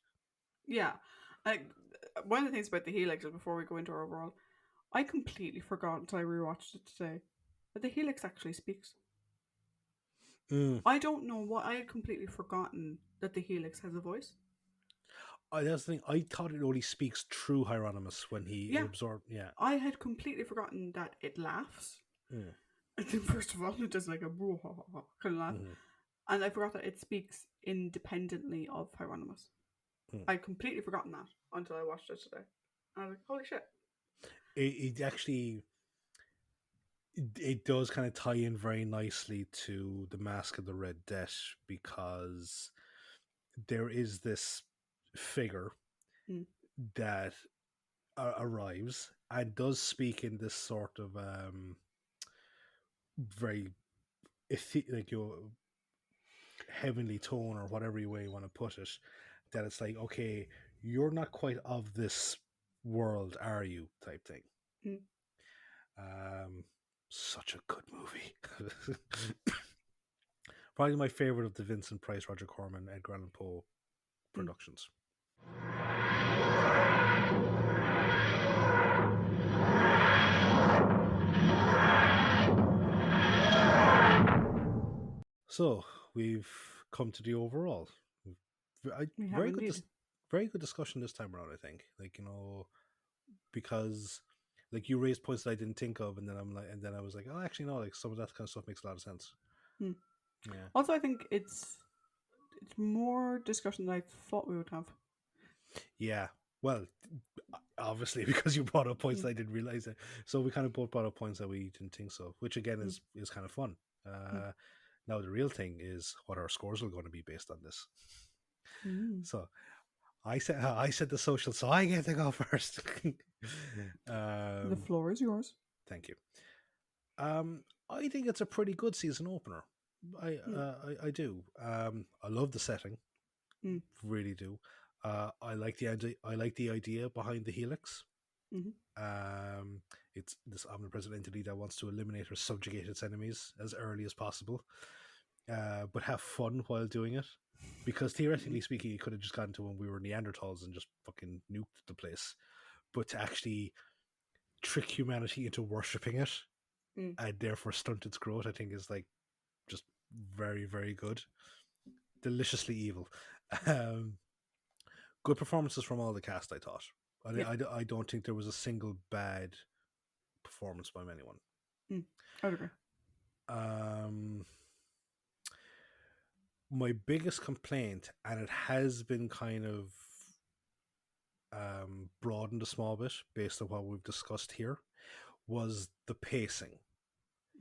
Yeah. Like, one of the things about the Helix is before we go into our overall, I completely forgot until I rewatched it today that the Helix actually speaks. Mm. I don't know what, I had completely forgotten that the Helix has a voice. That's the thing. I thought it only speaks through Hieronymus when he Yeah, absorbed. Yeah. I had completely forgotten that it laughs. Mm. And then first of all, it does like a brouhaha kind of laugh. Mm-hmm. And I forgot that it speaks independently of Hieronymus. Mm. I'd completely forgotten that until I watched it today. And I was like, holy shit. It actually it does kind of tie in very nicely to the Mask of the Red Death because there is this figure Mm. that arrives and does speak in this sort of very like your heavenly tone or whatever way you want to put it. That it's like, okay, you're not quite of this world, are you? Type thing. Mm. Um, Such a good movie. Probably my favorite of the Vincent Price, Roger Corman, Edgar Allan Poe Mm. productions. So we've come to the overall. We have Very good, indeed. very good discussion this time around. I think, like because like you raised points that I didn't think of, and then I'm like, and then I was like, oh, actually, no, like some of that kind of stuff makes a lot of sense. Mm. Yeah, Also, I think it's more discussion than I thought we would have. yeah. Well, obviously because you brought up points Mm. that I didn't realize it. So we kind of both brought up points that we didn't think so, which again Mm. is kind of fun. Mm. Now the real thing is what our scores are going to be based on this. Mm. So I said the social, so I get to go first. The um, floor is yours. Thank you. I think it's a pretty good season opener. Mm. I do. I love the setting, Mm. really do. I like the idea. I like the idea behind the Helix. Mm-hmm. Um, it's this omnipresent entity that wants to eliminate or subjugate its enemies as early as possible, but have fun while doing it. Because theoretically speaking, it could have just gotten to when we were Neanderthals and just fucking nuked the place. But to actually trick humanity into worshipping it Mm. and therefore stunt its growth, I think is like just very, very good. Deliciously evil. Um, Good performances from all the cast, I thought. Yeah. I don't think there was a single bad performance by anyone. Mm. I would agree. Um, my biggest complaint, and it has been kind of broadened a small bit based on what we've discussed here, was the pacing.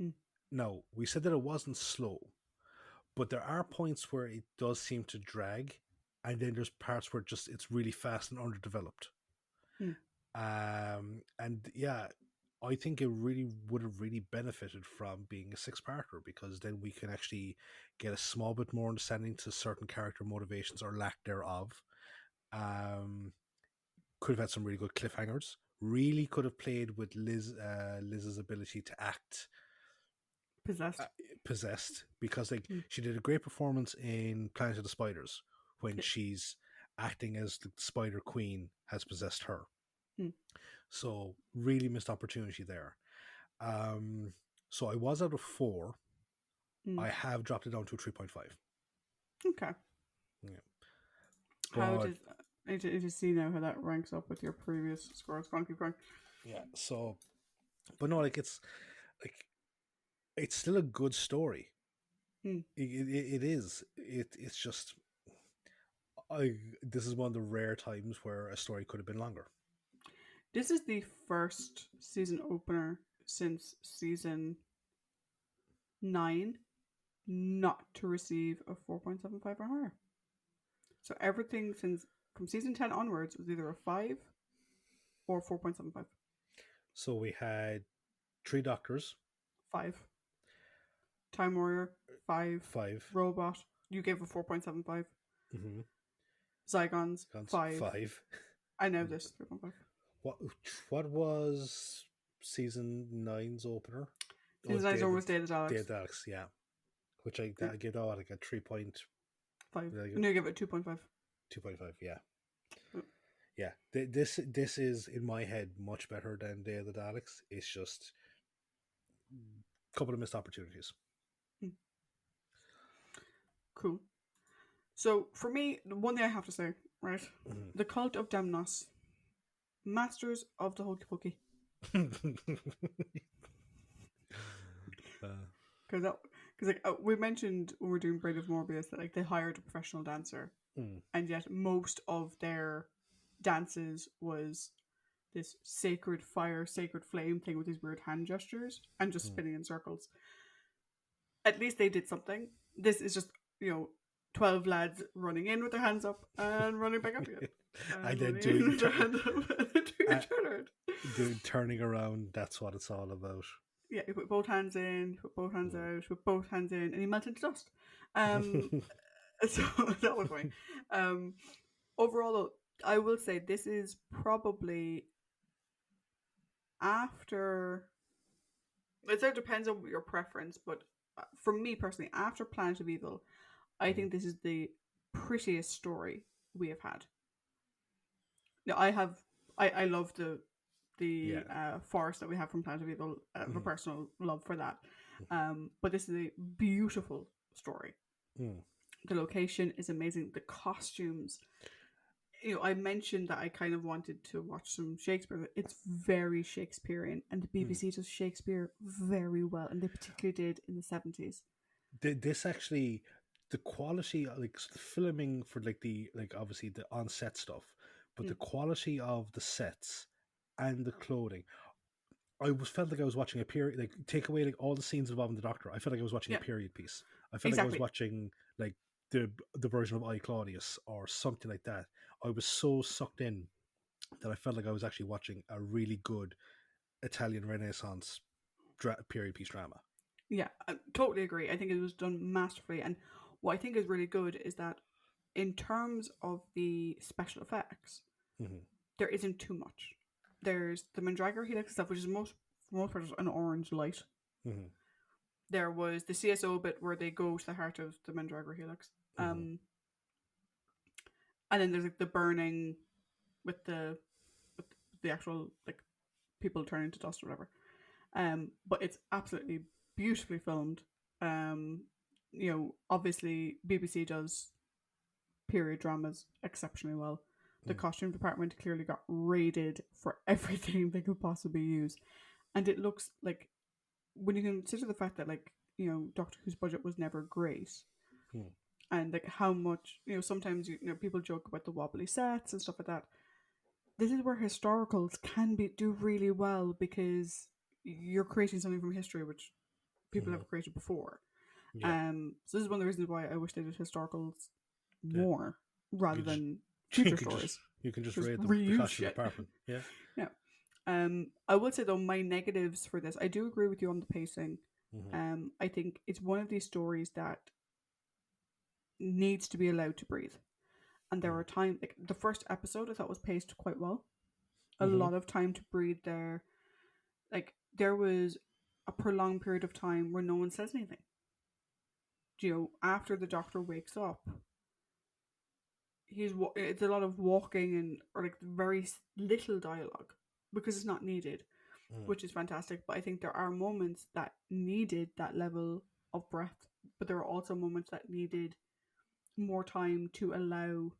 Mm. Now, we said that it wasn't slow, but there are points where it does seem to drag, and then there's parts where it's really fast and underdeveloped. Mm. And yeah, I think it really would have really benefited from being a six-parter because then we can actually get a small bit more understanding to certain character motivations or lack thereof. Um, could have had some really good cliffhangers. Really could have played with Liz's ability to act uh, Possessed. possessed because like Mm. she did a great performance in Planet of the Spiders when Yeah. she's acting as the Spider Queen has possessed her. Mm. So really missed opportunity there. Um, so I was out of 4. Mm. I have dropped it down to a 3.5. Okay. Yeah. How But does I need to see now how that ranks up with your previous scores? Go on, keep going. yeah, so but no, like it's still a good story. Mm. It is. It's just I this is one of the rare times where a story could have been longer. This is the first season opener since season 9 not to receive a 4.75 or higher. So everything since from season 10 onwards was either a 5 or 4.75. So we had 3 Doctors, 5. Time Warrior, 5. 5. Robot, you gave a 4.75. Mm-hmm. Zygons, Guns 5. 5. I know this, 3.5. What what was season nine's opener? Oh, Season 9 is almost Day of the Day Daleks. of Daleks, yeah. Which I Yeah, that, I give that like a 3 point. 5. Did I give No, you give it 2.5. 2.5? Yeah, Oh, yeah. This is in my head much better than Day of the Daleks. It's just a couple of missed opportunities. hmm. Cool. So, for me, the one thing I have to say, right? The Cult of Demnos, Masters of the Hokey Pokey. uh, Because like we mentioned when we are doing Braid of Morbius that like they hired a professional dancer, mm, and yet most of their dances was this sacred fire, sacred flame thing with these weird hand gestures and just mm. spinning in circles. At least they did something. This is just 12 lads running in with their hands up and running back up again, And and then running in doing with their hands up and then doing a uh, turnaround. doing turning around. That's what it's all about. Yeah, you put both hands in, you put both hands out, you put both hands in, and you melt into dust. Um, so that was fine. Um, Overall, though, I will say this is probably after. It sort of depends on your preference, but for me personally, after Planet of Evil, I think this is the prettiest story we have had. Now, I love the Yeah. forest that we have from Planet of Evil. I have a Mm, personal love for that. But this is a beautiful story. mm, The location is amazing. The costumes. I mentioned that I kind of wanted to watch some Shakespeare. It's very Shakespearean, and the mm. BBC does Shakespeare very well, and they particularly did in the 70s. This actually, the quality, like the filming for like the like obviously the on set stuff, but the Mm. quality of the sets and the clothing, I was felt like I was watching a period. Like take away like all the scenes involving the Doctor, I felt like I was watching a Yeah, period piece. I felt like I was exactly. watching like the version of I Claudius or something like that. I was so sucked in that I felt like I was actually watching a really good Italian Renaissance period piece drama. Yeah, I totally agree. I think it was done masterfully. And what I think is really good is that in terms of the special effects, Hmm. there isn't too much. There's the Mandragora helix stuff, which is for most part an orange light. Hmm. There was the CSO bit where they go to the heart of the Mandragora helix. Hmm. And then there's like the burning with the actual like people turning to dust or whatever. But it's absolutely beautifully filmed. Um, Obviously BBC does period dramas exceptionally well. The costume department clearly got raided for everything they could possibly use, and it looks like when you consider the fact that Doctor Who's budget was never great, Hmm. and like how much sometimes people joke about the wobbly sets and stuff like that. This is where historicals can be do really well because you're creating something from history which people Hmm. have created before. Yeah. So this is one of the reasons why I wish they did historicals Yeah. more You rather could just than you future could just stories. you can just Just raid them. The reuse costume shit. department. Yeah. Yeah. I would say though my negatives for this, I do agree with you on the pacing. Hmm. I think it's one of these stories that needs to be allowed to breathe. And there are times like the first episode I thought was paced quite well. A Hmm. lot of time to breathe there. Like there was a prolonged period of time where no one says anything. After the doctor wakes up, it's a lot of walking and or like very little dialogue because it's not needed, Hmm. which is fantastic. But I think there are moments that needed that level of breath, but there are also moments that needed more time to allow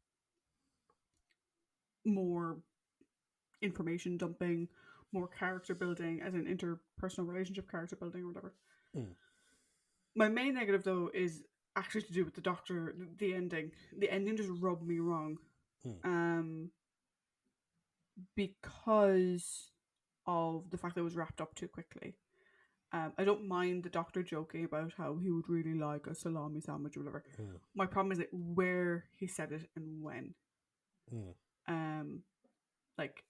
more information dumping, more character building, as an interpersonal relationship character building or whatever. Hmm. My main negative though is actually to do with the doctor, the ending. The ending just rubbed me wrong. Hmm. Um, because of the fact that it was wrapped up too quickly. I don't mind the doctor joking about how he would really like a salami sandwich or whatever. Hmm. My problem is like where he said it and when. Hmm. Um, like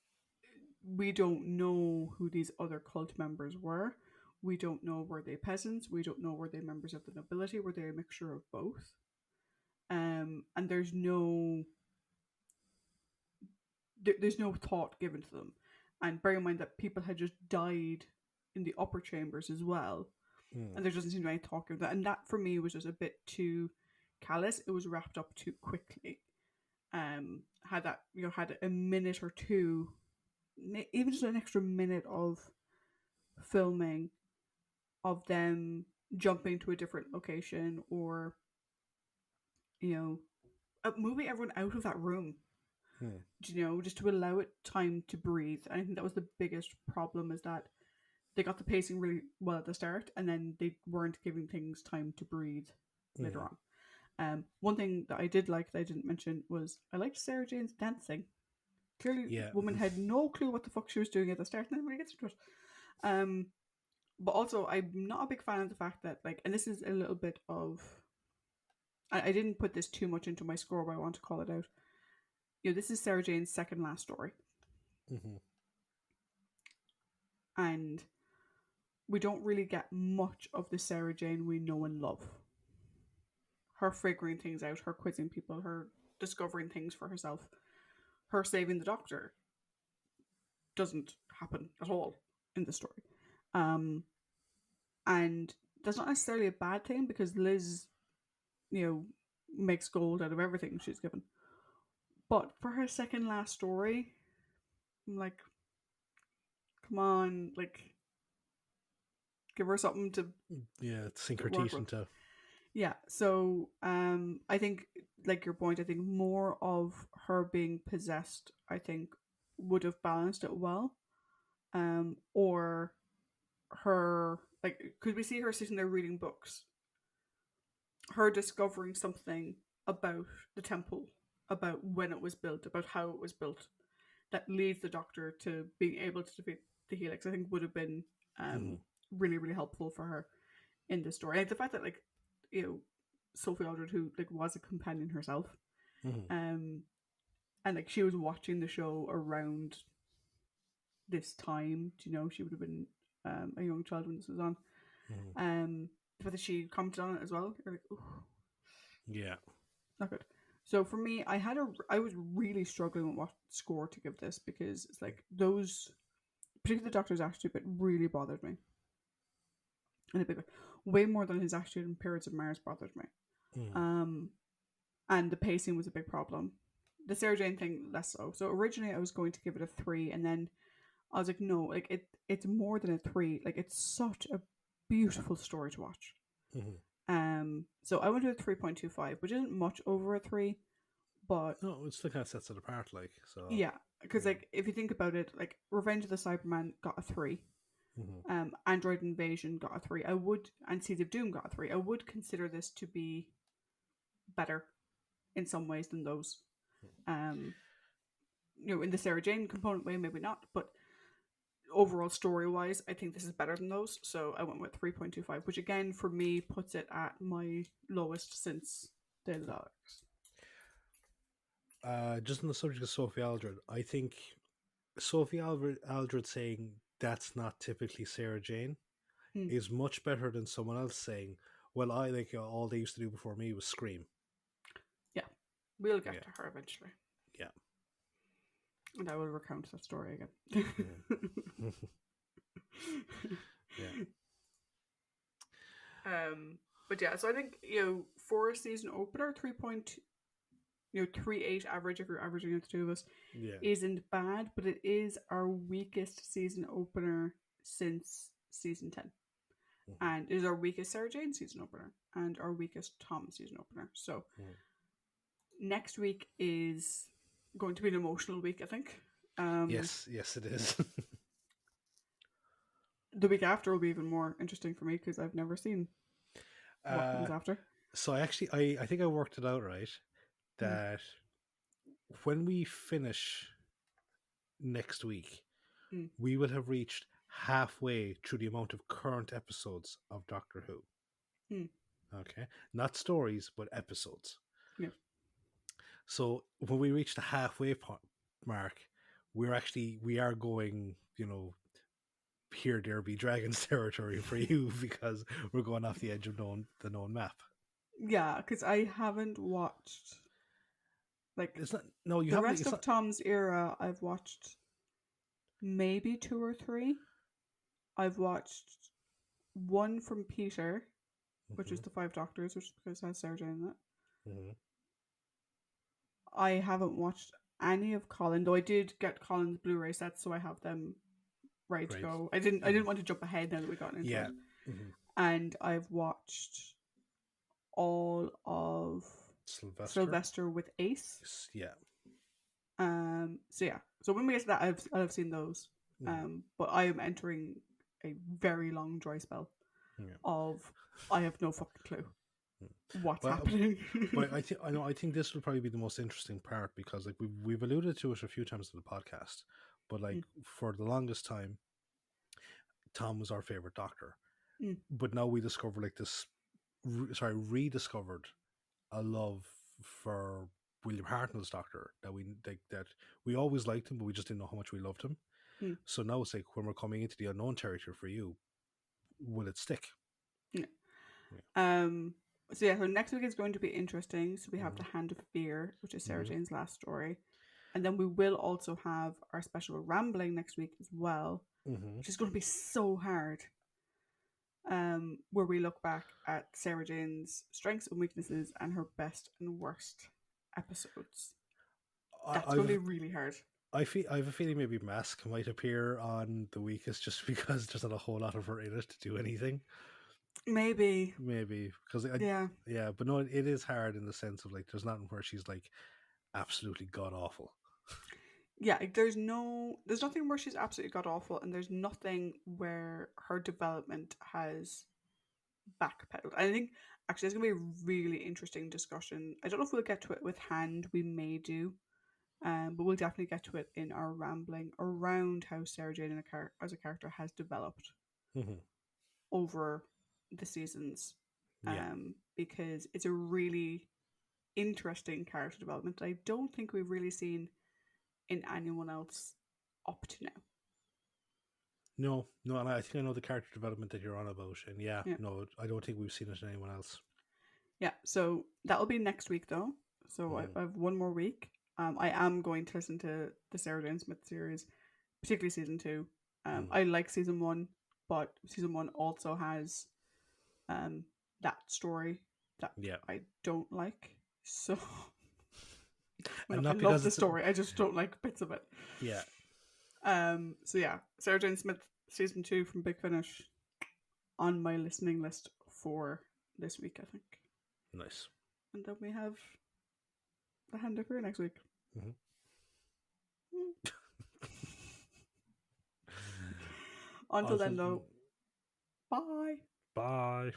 we don't know who these other cult members were. We don't know were they peasants. We don't know were they members of the nobility. Were they a mixture of both? and there's no thought given to them. And bear in mind that people had just died in the upper chambers as well, Mm. and there doesn't seem to be any talk of that. And that for me was just a bit too callous. It was wrapped up too quickly. Had that had a minute or two, even just an extra minute of filming of them jumping to a different location, or you know moving everyone out of that room, Mm. just to allow it time to breathe. And I think that was the biggest problem, is that they got the pacing really well at the start, and then they weren't giving things time to breathe later Mm. on. One thing that I did like that I didn't mention was I liked Sarah Jane's dancing. Clearly, Yeah. woman had no clue what the fuck she was doing at the start, and then when it gets into it. Um, but also, I'm not a big fan of the fact that, like, and this is a little bit of, I didn't put this too much into my score, but I want to call it out. This is Sarah Jane's second last story, Mm-hmm. and we don't really get much of the Sarah Jane we know and love. Her figuring things out, her quizzing people, her discovering things for herself, her saving the doctor doesn't happen at all in the story. Um, and that's not necessarily a bad thing, because Liz, you know, makes gold out of everything she's given. But for her second last story, I'm like, come on, like, give her something to Yeah, sink her work teeth with. into. Yeah, so I think, like your point, I think more of her being possessed, I think, would have balanced it well. Or her, like, could we see her sitting there reading books, her discovering something about the temple, about when it was built, about how it was built, that leads the doctor to being able to defeat the Helix, I think would have been Mm-hmm. really, really helpful for her in the story. Like the fact that, like, Sophie Aldred, who like was a companion herself, Mm-hmm. um, and like she was watching the show around this time. She would have been a young child when this was on. Mm-hmm. The fact that she commented on it as well, you're like, oh, Yeah. not good. So for me, I was really struggling with what score to give this, because it's like those, particularly the Doctor's attitude bit, really bothered me in a big way, way more than his attitude in Pirates of Mars bothered me. Mm-hmm. Um, and the pacing was a big problem. The Sarah Jane thing, less so. So originally I was going to give it a 3, and then I was like, no, like it's more than a 3. Like, it's such a beautiful story to watch. Mm-hmm. So I went to a 3.25, which isn't much over a 3, but No, it still kind of sets it apart, like, so. yeah, because Yeah. like if you think about it, like Revenge of the Cyberman got a 3. Mm-hmm. Android Invasion got a 3. And Seeds of Doom got a 3. I would consider this to be better in some ways than those. Um, in the Sarah Jane component way, maybe not, but overall story wise, I think this is better than those. So I went with 3.25, which again for me puts it at my lowest since Day of the Daleks. Just on the subject of Sophie Aldred, I think Sophie Aldred saying that's not typically Sarah Jane Hmm. is much better than someone else saying, well, I like all they used to do before me was scream. Yeah, we'll get Yeah. to her eventually. Yeah. And I will recount that story again. Mm. Yeah. But yeah, so I think for a season opener, 3.38 average if you're averaging it the two of us Yeah. isn't bad, but it is our weakest season opener since season 10. Mm-hmm. And it is our weakest Sarah Jane season opener and our weakest Tom season opener. So next week is going to be an emotional week, I think. Yes, it is. The week after will be even more interesting for me, because I've never seen what comes after. So I think I worked it out right, that when we finish next week, we will have reached halfway through the amount of current episodes of Doctor Who. Okay, not stories, but episodes. Yeah. So when we reach the halfway mark, we are going, here there be dragons territory for you, because we're going off the edge of the known map. Yeah, because I haven't watched like It's not. No, you the haven't. rest It's of not. Tom's era. I've watched maybe two or three. I've watched one from Peter, which is Hmm. the Five Doctors, which is because it has Sarah Jane in it. Hmm. I haven't watched any of Colin, though I did get Colin's Blu-ray sets, so I have them ready to Great. go. I didn't. I Hmm. didn't want to jump ahead now that we got into Yeah. it. Hmm. And I've watched all of Sylvester. Sylvester with Ace. Yeah. So yeah. So when we get to that, I've seen those. Hmm. But I am entering a very long dry spell Yeah. of I have no fucking clue what's But happening. but I think I know. I think this will probably be the most interesting part because like we've alluded to it a few times in the podcast, but like Mm, for the longest time, Tom was our favorite Doctor. mm, But now we discover like this. Rediscovered a love for William Hartnell's Doctor that we always liked him, but we just didn't know how much we loved him. mm, So now it's like when we're coming into the unknown territory for you, will it stick? yeah. Yeah. Um. So yeah. So next week is going to be interesting. So we have Mm-hmm. the Hand of Fear, which is Sarah Mm-hmm. Jane's last story, and then we will also have our special rambling next week as well, Mm-hmm. which is going to be so hard. Where we look back at Sarah Jane's strengths and weaknesses and her best and worst episodes. That's going to be really hard. I have a feeling maybe Masque might appear on the weakest just because there's not a whole lot of her in it to do anything. Maybe. Maybe because Yeah. yeah, but no, it is hard in the sense of like there's nothing where she's like absolutely god awful. Yeah, like, there's nothing where she's absolutely god awful, and there's nothing where her development has backpedaled. I think actually it's gonna be a really interesting discussion. I don't know if we'll get to it with Hand, we may do. But we'll definitely get to it in our rambling around how Sarah Jane as a character has developed Mm-hmm. over the seasons. Yeah. Because it's a really interesting character development that I don't think we've really seen in anyone else up to now. No, no, and I think I know the character development that you're on about, and yeah, Yeah. no, I don't think we've seen it in anyone else. Yeah, so that'll be next week though. So I have one more week. I am going to listen to the Sarah Jane Smith series, particularly season 2. I like season 1, but season 1 also has that story that Yeah, I don't like. So and I not love because the it's story. I just don't like bits of it. yeah, So yeah, Sarah Jane Smith season 2 from Big Finish on my listening list for this week, I think. nice. And then we have the Hand of Fear next week. Mm-hmm. Until then, though, bye. Bye.